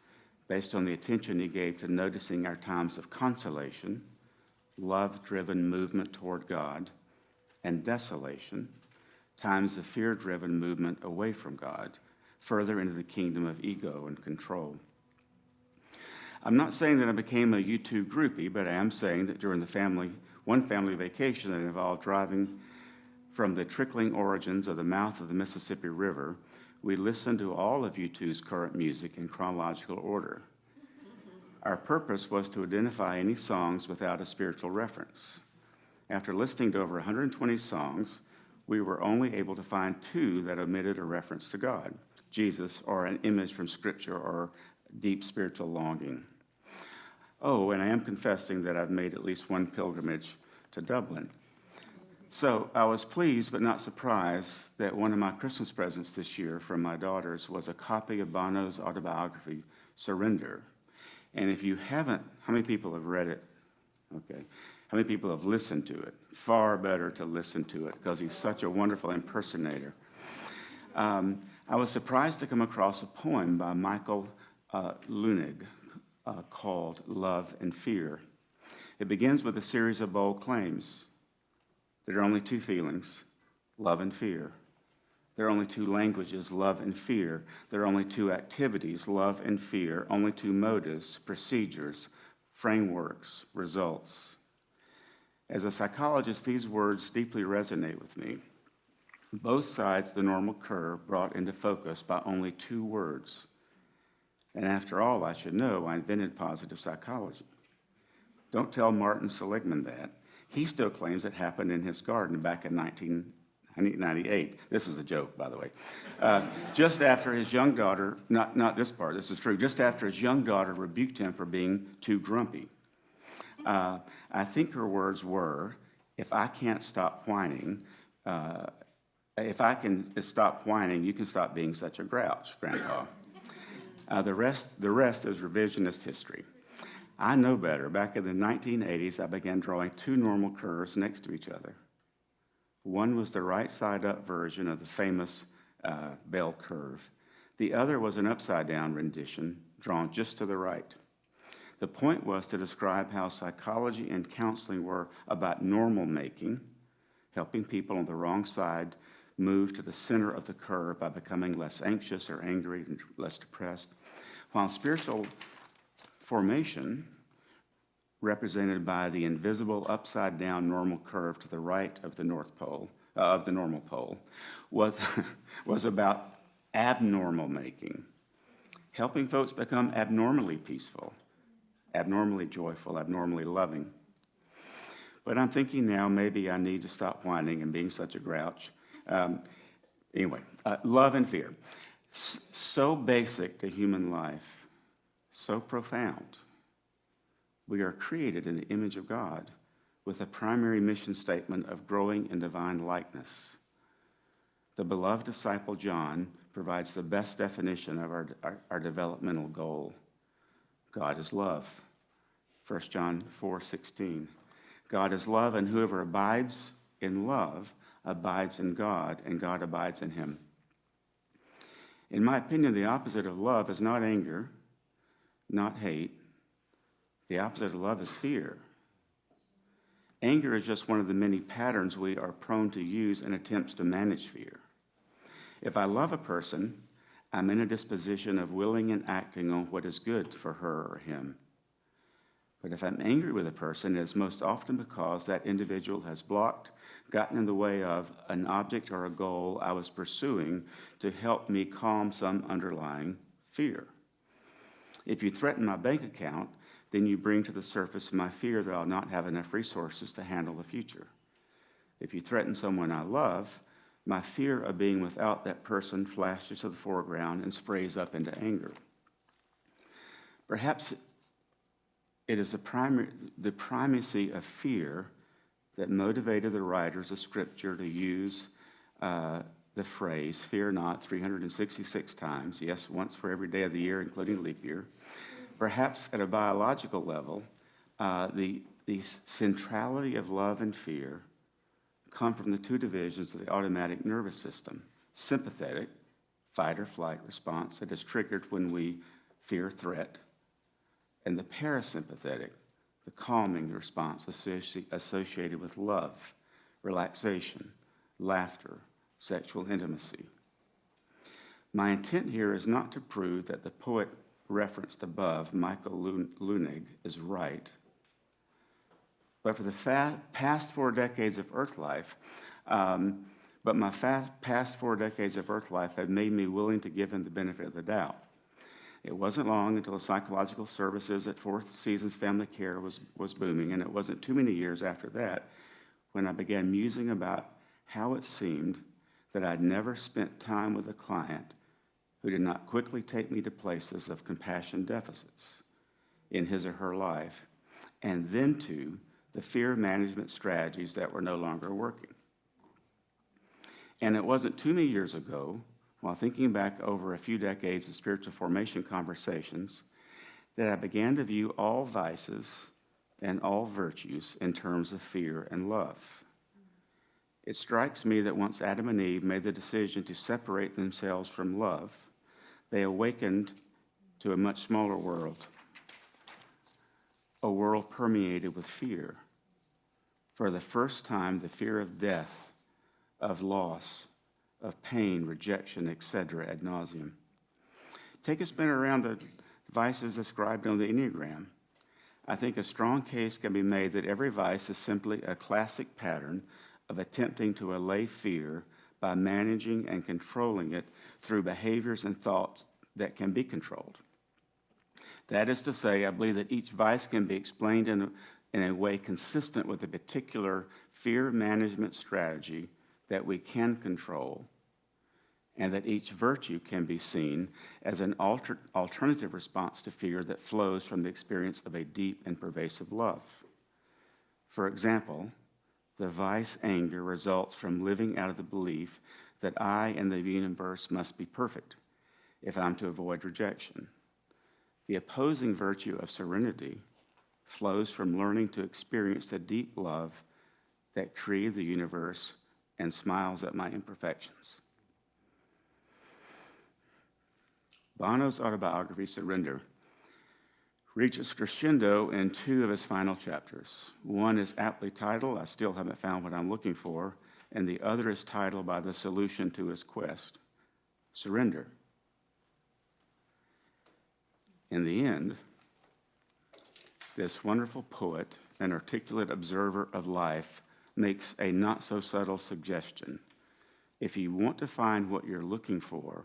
C: based on the attention he gave to noticing our times of consolation, love-driven movement toward God, and desolation, times of fear-driven movement away from God, further into the kingdom of ego and control. I'm not saying that I became a U2 groupie, but I am saying that during one family vacation that involved driving from the trickling origins of the mouth of the Mississippi River, we listened to all of U2's current music in chronological order. Our purpose was to identify any songs without a spiritual reference. After listening to over 120 songs, we were only able to find 2 that omitted a reference to God, Jesus, or an image from Scripture or deep spiritual longing. Oh, and I am confessing that I've made at least one pilgrimage to Dublin. So I was pleased but not surprised that one of my Christmas presents this year from my daughters was a copy of Bono's autobiography, Surrender. And if you haven't, how many people have read it? Okay. How many people have listened to it? Far better to listen to it because he's such a wonderful impersonator. I was surprised to come across a poem by Michael Lunig called Love and Fear. It begins with a series of bold claims. There are only 2 feelings, love and fear. There are only 2 languages, love and fear. There are only 2 activities, love and fear. Only 2 motives, procedures, frameworks, results. As a psychologist, these words deeply resonate with me. Both sides of the normal curve brought into focus by only 2 words. And after all, I should know I invented positive psychology. Don't tell Martin Seligman that. He still claims it happened in his garden back in 1998. This is a joke, by the way. Just after his young daughter, not this part, this is true, just after his young daughter rebuked him for being too grumpy. I think her words were, if I can't stop whining, if I can stop whining, you can stop being such a grouch, Grandpa. The rest is revisionist history. I know better. Back in the 1980s, I began drawing 2 normal curves next to each other. One was the right side up version of the famous bell curve. The other was an upside down rendition drawn just to the right. The point was to describe how psychology and counseling were about normal making, helping people on the wrong side move to the center of the curve by becoming less anxious or angry and less depressed, while spiritual formation, represented by the invisible upside-down normal curve to the right of the north pole, of the normal pole, was about abnormal making, helping folks become abnormally peaceful, abnormally joyful, abnormally loving. But I'm thinking now maybe I need to stop whining and being such a grouch. Anyway, love and fear. So basic to human life, so profound. We are created in the image of God with a primary mission statement of growing in divine likeness. The beloved disciple John provides the best definition of our developmental goal. God is love. 1 John 4:16. God is love, and whoever abides in love abides in God, and God abides in him. In my opinion, the opposite of love is not anger, not hate. The opposite of love is fear. Anger is just one of the many patterns we are prone to use in attempts to manage fear. If I love a person, I'm in a disposition of willing and acting on what is good for her or him. But if I'm angry with a person, it is most often because that individual has blocked, gotten in the way of an object or a goal I was pursuing to help me calm some underlying fear. If you threaten my bank account, then you bring to the surface my fear that I'll not have enough resources to handle the future. If you threaten someone I love, my fear of being without that person flashes to the foreground and sprays up into anger. Perhaps it is the primacy of fear that motivated the writers of Scripture to use the phrase, fear not, 366 times, yes, once for every day of the year, including leap year. Perhaps at a biological level, the centrality of love and fear come from the two divisions of the automatic nervous system: sympathetic, fight or flight response that is triggered when we fear threat, and the parasympathetic, the calming response associated with love, relaxation, laughter, sexual intimacy. My intent here is not to prove that the poet referenced above, Michael Lunig, is right, but for the past 4 decades of Earth life, past 4 decades of Earth life have made me willing to give him the benefit of the doubt. It wasn't long until the psychological services at Four Seasons Family Care was booming, and it wasn't too many years after that when I began musing about how it seemed that I'd never spent time with a client who did not quickly take me to places of compassion deficits in his or her life, and then to the fear management strategies that were no longer working. And it wasn't too many years ago, while thinking back over a few decades of spiritual formation conversations, that I began to view all vices and all virtues in terms of fear and love. It strikes me that once Adam and Eve made the decision to separate themselves from love, they awakened to a much smaller world, a world permeated with fear. For the first time, the fear of death, of loss, of pain, rejection, etc., ad nauseum. Take a spin around the vices described on the Enneagram. I think a strong case can be made that every vice is simply a classic pattern of attempting to allay fear by managing and controlling it through behaviors and thoughts that can be controlled. That is to say, I believe that each vice can be explained in a way consistent with a particular fear management strategy that we can control, and that each virtue can be seen as an alternative response to fear that flows from the experience of a deep and pervasive love. For example, the vice anger results from living out of the belief that I and the universe must be perfect if I'm to avoid rejection. The opposing virtue of serenity flows from learning to experience the deep love that created the universe and smiles at my imperfections. Bono's autobiography, Surrender, reaches crescendo in 2 of his final chapters. One is aptly titled, I Still Haven't Found What I'm Looking For, and the other is titled by the solution to his quest, Surrender. In the end, this wonderful poet and articulate observer of life makes a not-so-subtle suggestion. If you want to find what you're looking for,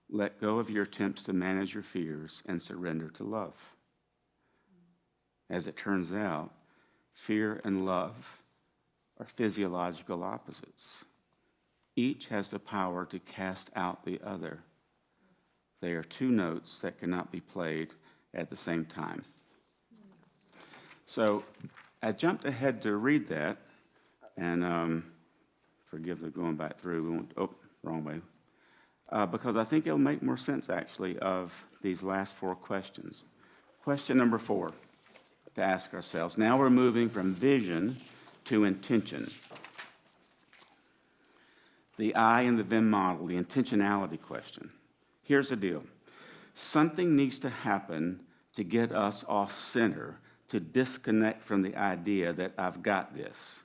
C: let go of your attempts to manage your fears and surrender to love. As it turns out, fear and love are physiological opposites. Each has the power to cast out the other. They are 2 notes that cannot be played at the same time. So I jumped ahead to read that, and forgive the going back through, wrong way, because I think it'll make more sense, actually, of these last 4 questions. Question number 4 to ask ourselves. Now we're moving from vision to intention. The I and the them model, the intentionality question. Here's the deal. Something needs to happen to get us off center, to disconnect from the idea that I've got this.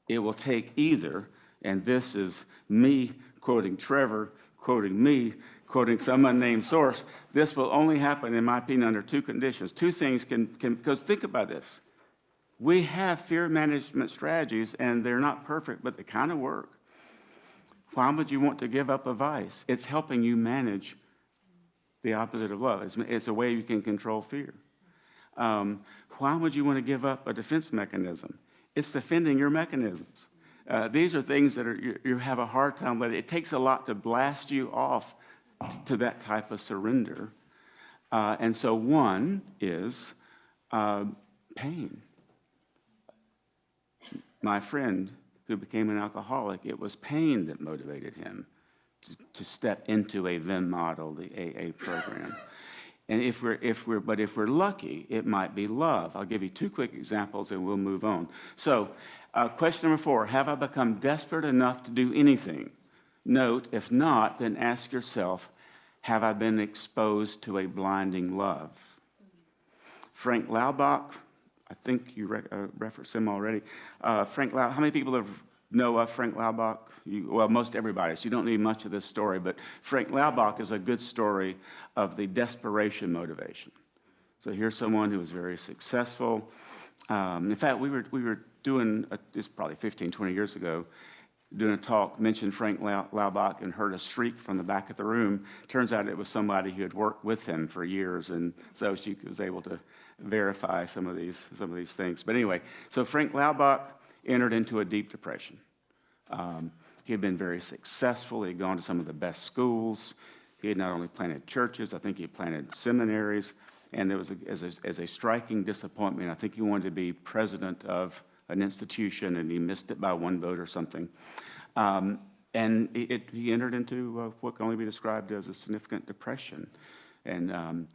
C: It will take either, and this is me quoting Trevor, quoting me, quoting some unnamed source, this will only happen, in my opinion, under two conditions. Two things can because think about this. We have fear management strategies, and they're not perfect, but they kind of work. Why would you want to give up a vice? It's helping you manage the opposite of love. It's a way you can control fear. Why would you want to give up a defense mechanism? It's defending your mechanisms. These are things that you have a hard time with. It takes a lot to blast you off to that type of surrender. And so one is pain. My friend who became an alcoholic, it was pain that motivated him to step into a VIM model, the AA program. And if we're lucky, it might be love. I'll give you two quick examples and we'll move on. So, question number 4, have I become desperate enough to do anything? Note, if not, then ask yourself, have I been exposed to a blinding love? Frank Laubach, I think you referenced him already. Frank Laubach, how many people know of Frank Laubach? Well, most everybody, so you don't need much of this story, but Frank Laubach is a good story of the desperation motivation. So here's someone who was very successful. In fact, we were doing, this is probably 15, 20 years ago, doing a talk, mentioned Frank Laubach and heard a shriek from the back of the room. Turns out it was somebody who had worked with him for years, and so she was able to verify some of these things. But anyway, so Frank Laubach entered into a deep depression. He had been very successful. He had gone to some of the best schools. He had not only planted churches, I think he had planted seminaries, and there was, as a striking disappointment, I think he wanted to be president of an institution, and he missed it by one vote or something. And he entered into what can only be described as a significant depression. And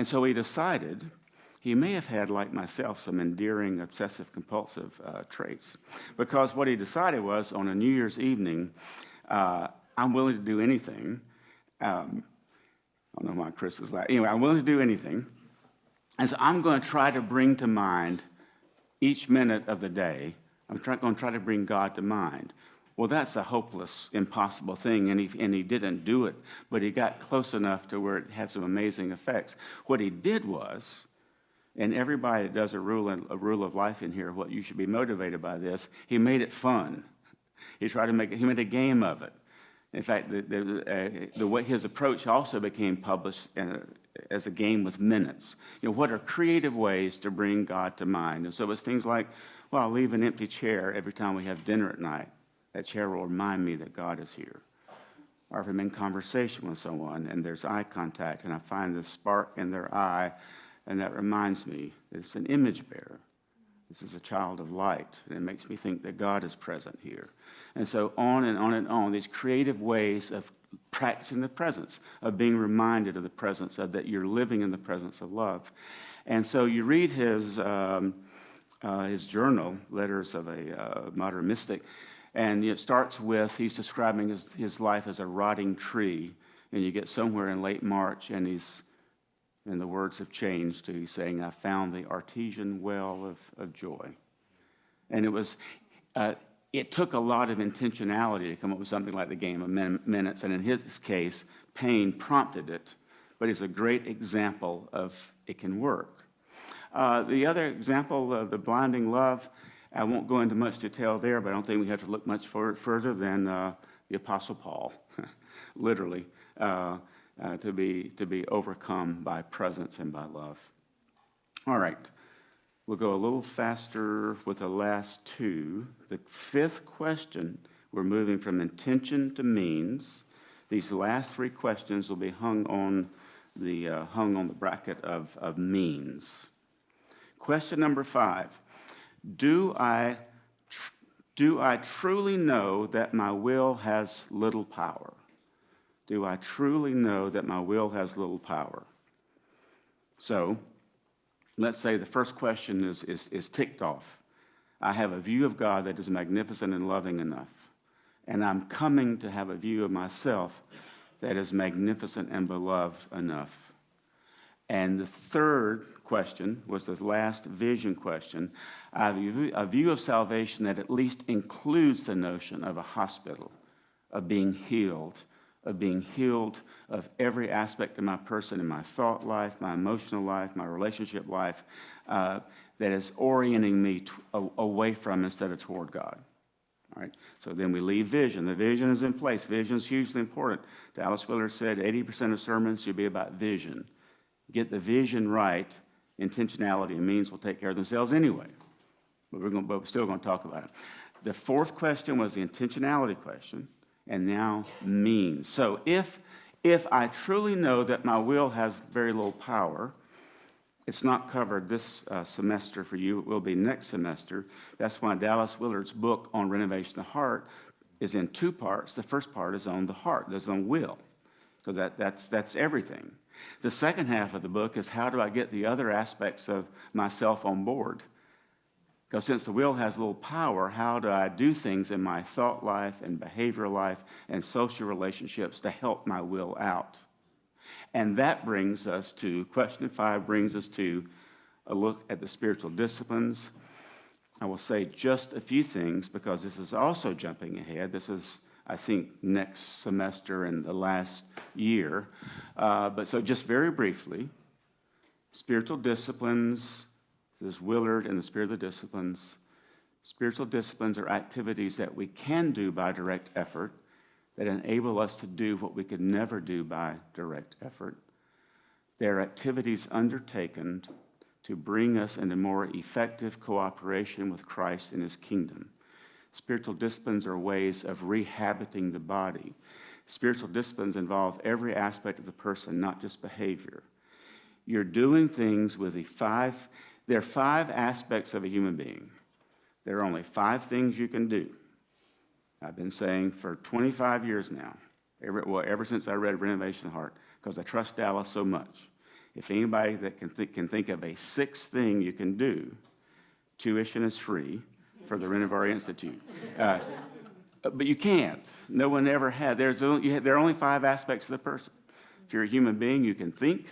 C: so he decided, he may have had, like myself, some endearing obsessive-compulsive traits, because what he decided was, on a New Year's evening, I'm willing to do anything. I don't know why Chris is like, anyway, I'm willing to do anything, and so I'm going to try to bring to mind each minute of the day. I'm going to try to bring God to mind. Well, that's a hopeless, impossible thing, and he didn't do it, but he got close enough to where it had some amazing effects. What he did was, and everybody that does a rule of life in here, what you should be motivated by this, he made it fun. He made a game of it. In fact, the way his approach also became published as a game with minutes. What are creative ways to bring God to mind? And so it's things like, well, I'll leave an empty chair every time we have dinner at night. That chair will remind me that God is here. Or if I'm in conversation with someone and there's eye contact and I find this spark in their eye, and that reminds me that it's an image bearer. This is a child of light, and it makes me think that God is present here. And so on and on and on, these creative ways of practicing the presence, of being reminded of the presence, of that you're living in the presence of love. And so you read his journal, Letters of a Modern Mystic, and it starts with, he's describing his life as a rotting tree, and you get somewhere in late March, and the words have changed to he's saying, I found the artesian well of joy. And it took a lot of intentionality to come up with something like the game of minutes, and in his case, pain prompted it, but it's a great example of it can work. The other example of the blinding love, I won't go into much detail there, but I don't think we have to look much further than the Apostle Paul, literally. To be overcome by presence and by love. All right, we'll go a little faster with the last two. The 5th question, we're moving from intention to means. These last 3 questions will be hung on the bracket of means. Question number 5: Do I truly know that my will has little power? Do I truly know that my will has little power? So, let's say the first question is ticked off. I have a view of God that is magnificent and loving enough. And I'm coming to have a view of myself that is magnificent and beloved enough. And the third question was the last vision question. I have a view of salvation that at least includes the notion of a hospital, of being healed, of being healed of every aspect of my person, in my thought life, my emotional life, my relationship life, that is orienting me away from instead of toward God. All right, so then we leave vision. The vision is in place. Vision is hugely important. Dallas Willard said 80% of sermons should be about vision. Get the vision right, intentionality and means will take care of themselves anyway. But we're still going to talk about it. The fourth question was the intentionality question, and now means. So if I truly know that my will has very little power, it's not covered this semester for you. It will be next semester. That's why Dallas Willard's book on renovation of the heart is in two parts. The first part is on the heart, that's on will, because that's everything. The second half of the book is how do I get the other aspects of myself on board? Because since the will has little power, how do I do things in my thought life and behavioral life and social relationships to help my will out? And that brings us to, question 5 brings us to a look at the spiritual disciplines. I will say just a few things because this is also jumping ahead. This is, I think, next semester and the last year. But so just very briefly, spiritual disciplines. This is Willard and the Spirit of the Disciplines. Spiritual disciplines are activities that we can do by direct effort that enable us to do what we could never do by direct effort. They're activities undertaken to bring us into more effective cooperation with Christ and his kingdom. Spiritual disciplines are ways of rehabiting the body. Spiritual disciplines involve every aspect of the person, not just behavior. You're doing things with there are 5 aspects of a human being. There are only 5 things you can do. I've been saying for 25 years now, ever since I read Renovation of the Heart, because I trust Dallas so much. If anybody that can think of a 6th thing you can do, tuition is free for the Renovar Institute. But you can't. No one ever had. There are only 5 aspects of the person. If you're a human being, you can think,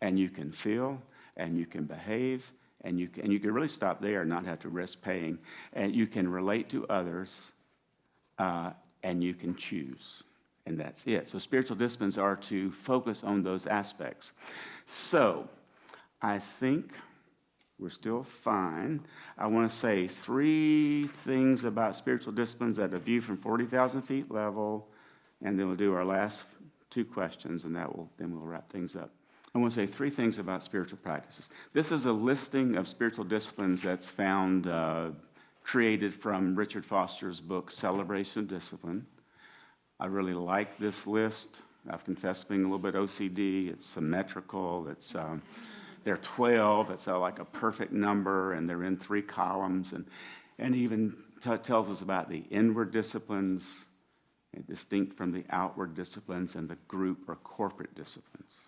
C: and you can feel, and you can behave, and you can really stop there and not have to risk paying. And you can relate to others, and you can choose. And that's it. So spiritual disciplines are to focus on those aspects. So I think we're still fine. I want to say 3 things about spiritual disciplines at a view from 40,000 feet level, and then we'll do our last 2 questions, and then we'll wrap things up. I want to say 3 things about spiritual practices. This is a listing of spiritual disciplines that's found, created from Richard Foster's book, Celebration of Discipline. I really like this list. I've confessed being a little bit OCD. It's symmetrical. They're 12. It's like a perfect number, and they're in 3 columns, and even tells us about the inward disciplines, and distinct from the outward disciplines and the group or corporate disciplines.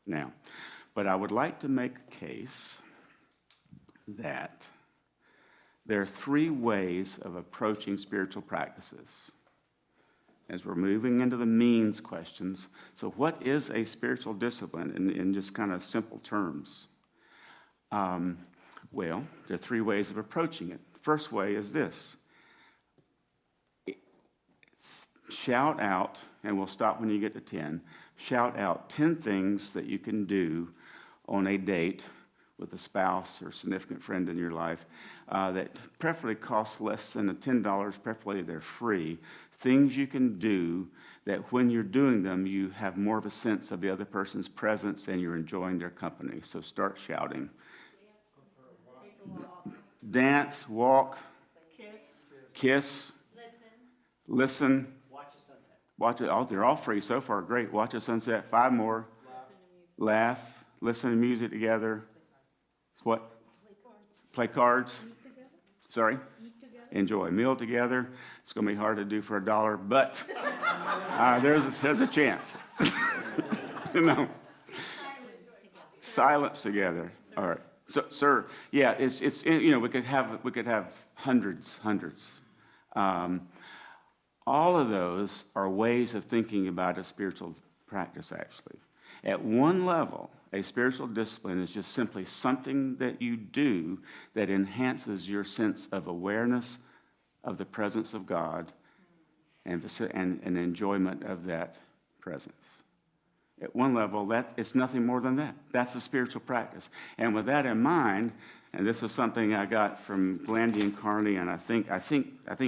C: Now, but I would like to make a case that there are 3 ways of approaching spiritual practices as we're moving into the means questions. So what is a spiritual discipline in just kind of simple terms? Well, there are 3 ways of approaching it. First way is this. Shout out, and we'll stop when you get to 10, shout out 10 things that you can do on a date with a spouse or significant friend in your life that preferably cost less than $10, preferably they're free. Things you can do that when you're doing them, you have more of a sense of the other person's presence and you're enjoying their company. So start shouting. Dance, walk, kiss, listen. Watch it. Oh, they're all free so far. Great. Watch a sunset. 5 more. Laugh. Listen to music together. What? Play cards. Sorry? Enjoy a meal together. It's going to be hard to do for $1, but there's a chance. No. Silence together. All right. So, sir, yeah, it's we could have hundreds. All of those are ways of thinking about a spiritual practice, actually. At one level, a spiritual discipline is just simply something that you do that enhances your sense of awareness of the presence of God and enjoyment of that presence. At one level, it's nothing more than that. That's a spiritual practice. And with that in mind, and this is something I got from Glandy and Carney, and I think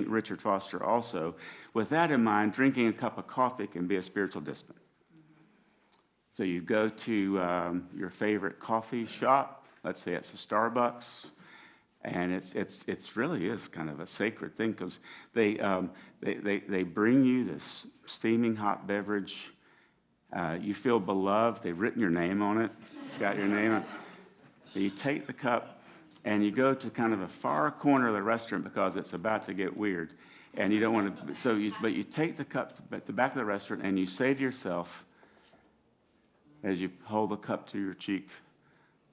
C: Richard Foster also. With that in mind, drinking a cup of coffee can be a spiritual discipline. So you go to your favorite coffee shop. Let's say it's a Starbucks, and it's really is kind of a sacred thing because they bring you this steaming hot beverage. You feel beloved. They've written your name on it. It's got your name on it. You take the cup. And you go to kind of a far corner of the restaurant because it's about to get weird, and you don't want to. But you take the cup at the back of the restaurant, and you say to yourself, as you hold the cup to your cheek,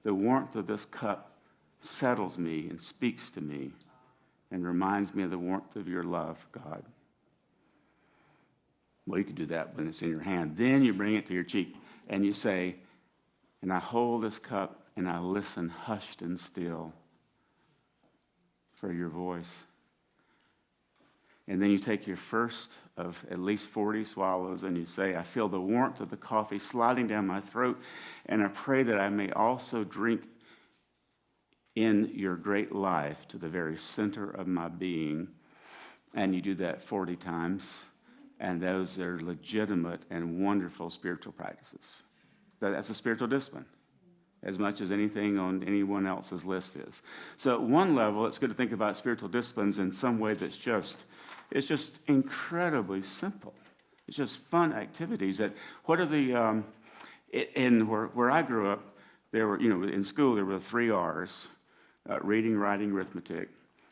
C: "The warmth of this cup settles me and speaks to me, and reminds me of the warmth of your love, God." Well, you can do that when it's in your hand. Then you bring it to your cheek, and you say, "And I hold this cup, and I listen hushed and still for your voice." And then you take your first of at least 40 swallows and you say, "I feel the warmth of the coffee sliding down my throat, and I pray that I may also drink in your great life to the very center of my being." And you do that 40 times, and those are legitimate and wonderful spiritual practices. That's a spiritual discipline, as much as anything on anyone else's list is. So at one level, it's good to think about spiritual disciplines in some way it's just incredibly simple. It's just fun activities. What are the, where I grew up, there were, in school, there were the 3 R's, reading, writing, arithmetic.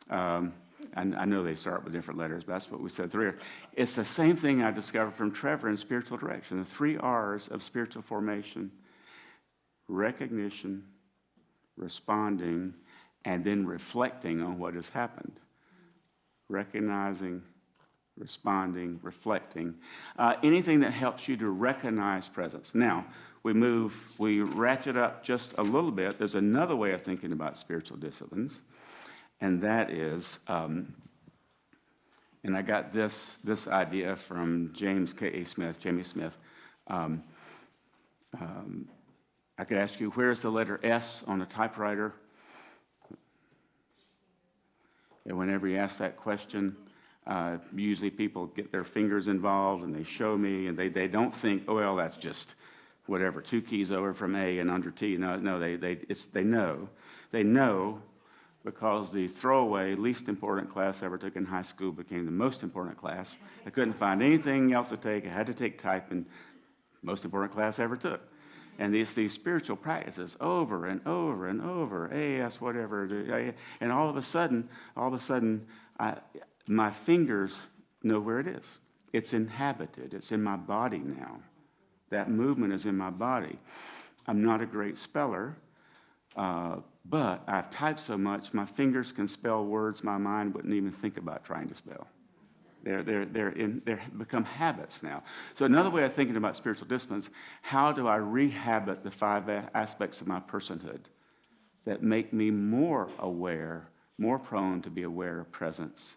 C: And I know they start with different letters, but that's what we said, 3 R's. It's the same thing I discovered from Trevor in spiritual direction, the 3 R's of spiritual formation: recognition, responding, and then reflecting on what has happened. Recognizing, responding, reflecting. Anything that helps you to recognize presence. Now, we ratchet up just a little bit. There's another way of thinking about spiritual disciplines, and that is, and I got this idea from Jamie Smith. I could ask you, where's the letter S on a typewriter? And whenever you ask that question, usually people get their fingers involved and they show me, and they don't think, "Oh, well, that's just whatever, 2 keys over from A and under T." No, they know. They know because the throwaway, least important class I ever took in high school became the most important class. I couldn't find anything else to take. I had to take typing, most important class I ever took. And these spiritual practices over and over and over, AS, whatever, and all of a sudden, my fingers know where it is. It's inhabited. It's in my body now. That movement is in my body. I'm not a great speller, but I've typed so much, my fingers can spell words my mind wouldn't even think about trying to spell. They're become habits now. So another way of thinking about spiritual disciplines: how do I rehabit the 5 aspects of my personhood that make me more aware, more prone to be aware of presence,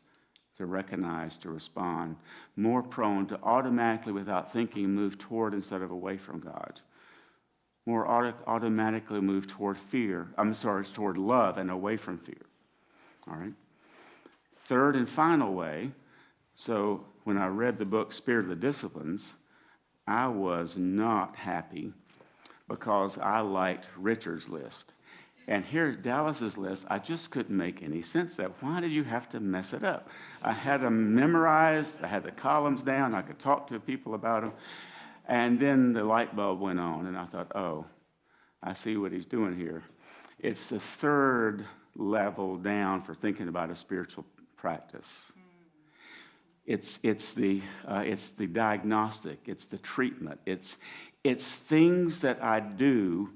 C: to recognize, to respond, more prone to automatically, without thinking, move toward instead of away from God, more automatically move toward toward love and away from fear. All right? Third and final way. So when I read the book Spirit of the Disciplines, I was not happy because I liked Richard's list. And here, Dallas's list, I just couldn't make any sense of that. Why did you have to mess it up? I had them memorized. I had the columns down. I could talk to people about them. And then the light bulb went on, and I thought, oh, I see what he's doing here. It's the 3rd level down for thinking about a spiritual practice. It's the diagnostic. It's the treatment. It's things that I do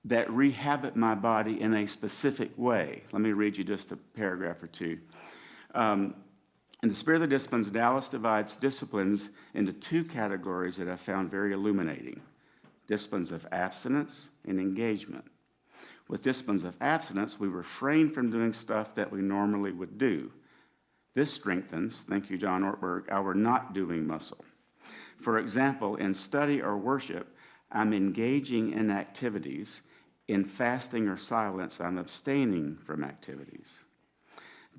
C: that rehabit my body in a specific way. Let me read you just a paragraph or 2. In the Spirit of the Disciplines, Dallas divides disciplines into 2 categories that I found very illuminating: disciplines of abstinence and engagement. With disciplines of abstinence, we refrain from doing stuff that we normally would do. This strengthens, thank you, John Ortberg, our not doing muscle. For example, in study or worship, I'm engaging in activities. In fasting or silence, I'm abstaining from activities.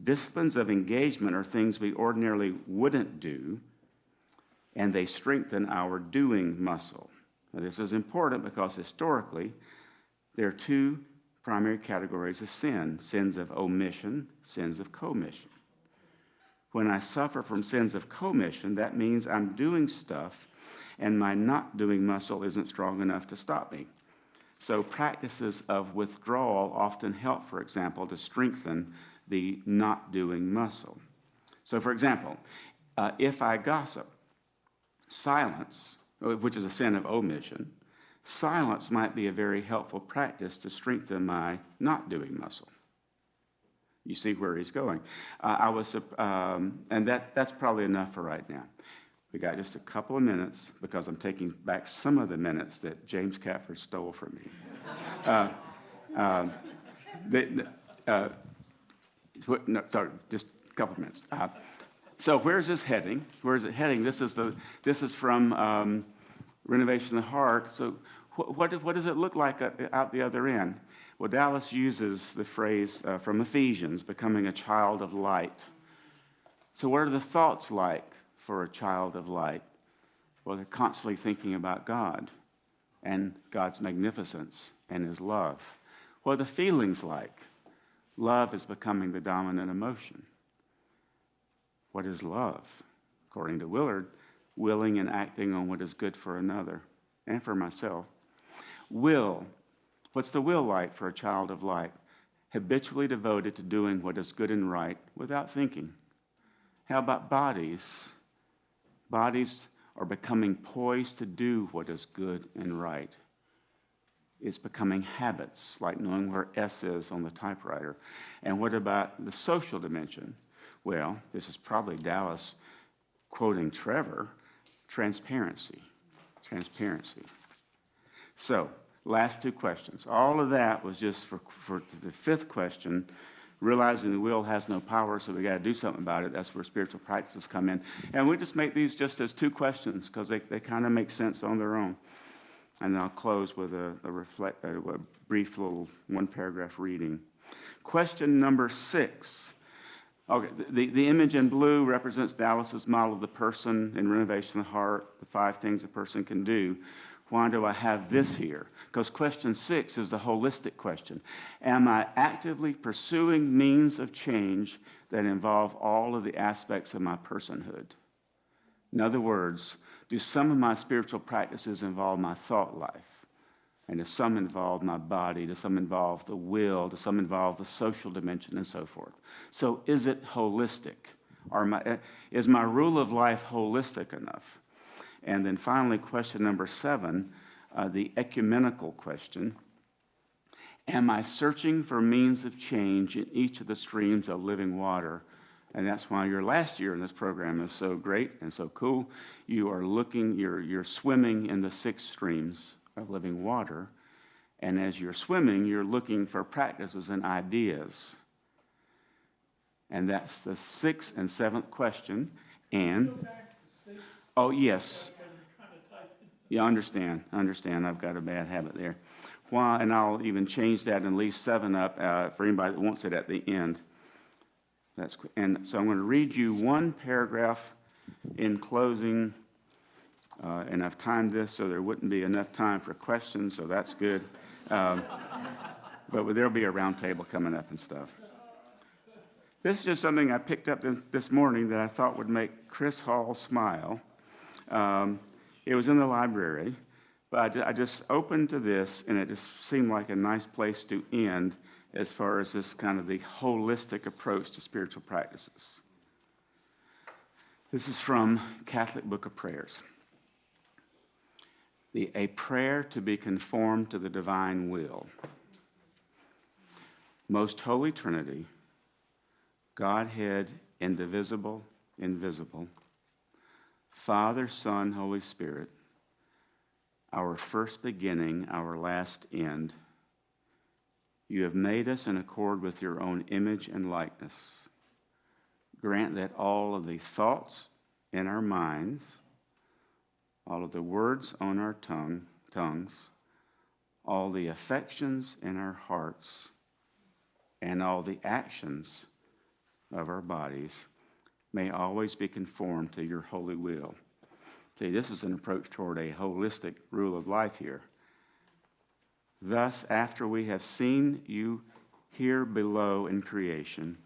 C: Disciplines of engagement are things we ordinarily wouldn't do, and they strengthen our doing muscle. Now, this is important because historically, there are two primary categories of sin: sins of omission, sins of commission. When I suffer from sins of commission, that means I'm doing stuff and my not doing muscle isn't strong enough to stop me. So practices of withdrawal often help, for example, to strengthen the not doing muscle. So for example, if I gossip, silence, which is a sin of omission, silence might be a very helpful practice to strengthen my not doing muscle. You see where he's going. And that's probably enough for right now. We got just a couple of minutes because I'm taking back some of the minutes that James Cafford stole from me. Sorry, just a couple of minutes. So where's this heading? Where is it heading? This is from Renovation of the Heart. So what does it look like out the other end? Well, Dallas uses the phrase from Ephesians, becoming a child of light. So what are the thoughts like for a child of light? Well, they're constantly thinking about God and God's magnificence and his love. What are the feelings like? Love is becoming the dominant emotion. What is love? According to Willard, willing and acting on what is good for another and for myself. Will. What's the will like for a child of light? Habitually devoted to doing what is good and right without thinking. How about bodies? Bodies are becoming poised to do what is good and right. It's becoming habits, like knowing where S is on the typewriter. And what about the social dimension? Well, this is probably Dallas quoting Trevor, transparency. Transparency. So, last two questions. All of that was just for the fifth question, realizing the will has no power, so we got to do something about it. That's where spiritual practices come in. And we just make these just as two questions because they kind of make sense on their own. And I'll close with a brief little one-paragraph reading. Question number 6. Okay, the image in blue represents Dallas's model of the person in Renovation of the Heart, the 5 things a person can do. Why do I have this here? Because question 6 is the holistic question. Am I actively pursuing means of change that involve all of the aspects of my personhood? In other words, do some of my spiritual practices involve my thought life? And do some involve my body? Do some involve the will? Do some involve the social dimension and so forth? So is it holistic? Is my rule of life holistic enough? And then finally, question number 7, the ecumenical question. Am I searching for means of change in each of the streams of living water? And that's why your last year in this program is so great and so cool. You are you're swimming in the 6 streams of living water. And as you're swimming, you're looking for practices and ideas. And that's the 6th and 7th question. And, oh, yes. Yeah, I understand. I've got a bad habit there. Why? And I'll even change that and leave 7 up for anybody that wants it at the end. And so I'm going to read you one paragraph in closing, and I've timed this so there wouldn't be enough time for questions, so that's good. But there'll be a round table coming up and stuff. This is just something I picked up this morning that I thought would make Chris Hall smile. It was in the library, but I just opened to this, and it just seemed like a nice place to end as far as this kind of the holistic approach to spiritual practices. This is from Catholic Book of Prayers. A prayer to be conformed to the divine will. Most Holy Trinity, Godhead, indivisible, invisible, Father, Son, Holy Spirit, our first beginning, our last end, you have made us in accord with your own image and likeness. Grant that all of the thoughts in our minds, all of the words on our tongues, all the affections in our hearts, and all the actions of our bodies may always be conformed to your holy will. See, this is an approach toward a holistic rule of life here. Thus, after we have seen you here below in creation,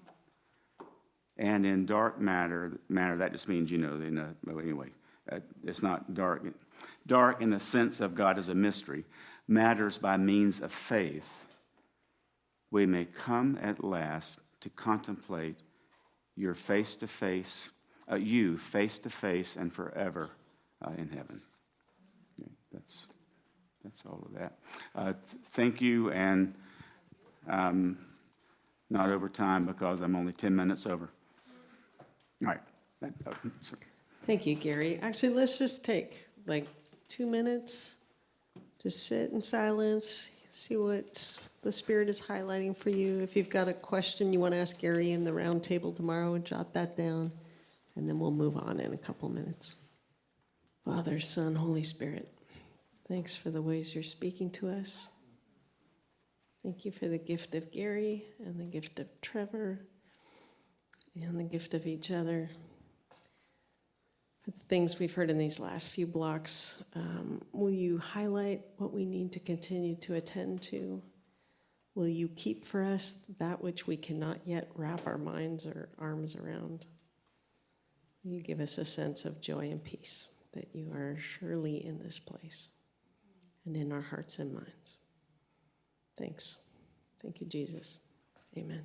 C: and in dark matter, that just means, well, anyway, it's not dark. Dark in the sense of God as a mystery, matters by means of faith, we may come at last to contemplate you face to face and forever in heaven. Okay, that's all of that. Thank you, and not over time because I'm only 10 minutes over. All right.
A: Thank you, Gary. Actually, let's just take like 2 minutes. Just sit in silence, see what the Spirit is highlighting for you. If you've got a question you want to ask Gary in the round table tomorrow, jot that down, and then we'll move on in a couple minutes. Father, Son, Holy Spirit, thanks for the ways you're speaking to us. Thank you for the gift of Gary and the gift of Trevor and the gift of each other. For the things we've heard in these last few blocks, will you highlight what we need to continue to attend to? Will you keep for us that which we cannot yet wrap our minds or arms around? Will you give us a sense of joy and peace that you are surely in this place and in our hearts and minds? Thanks. Thank you, Jesus. Amen.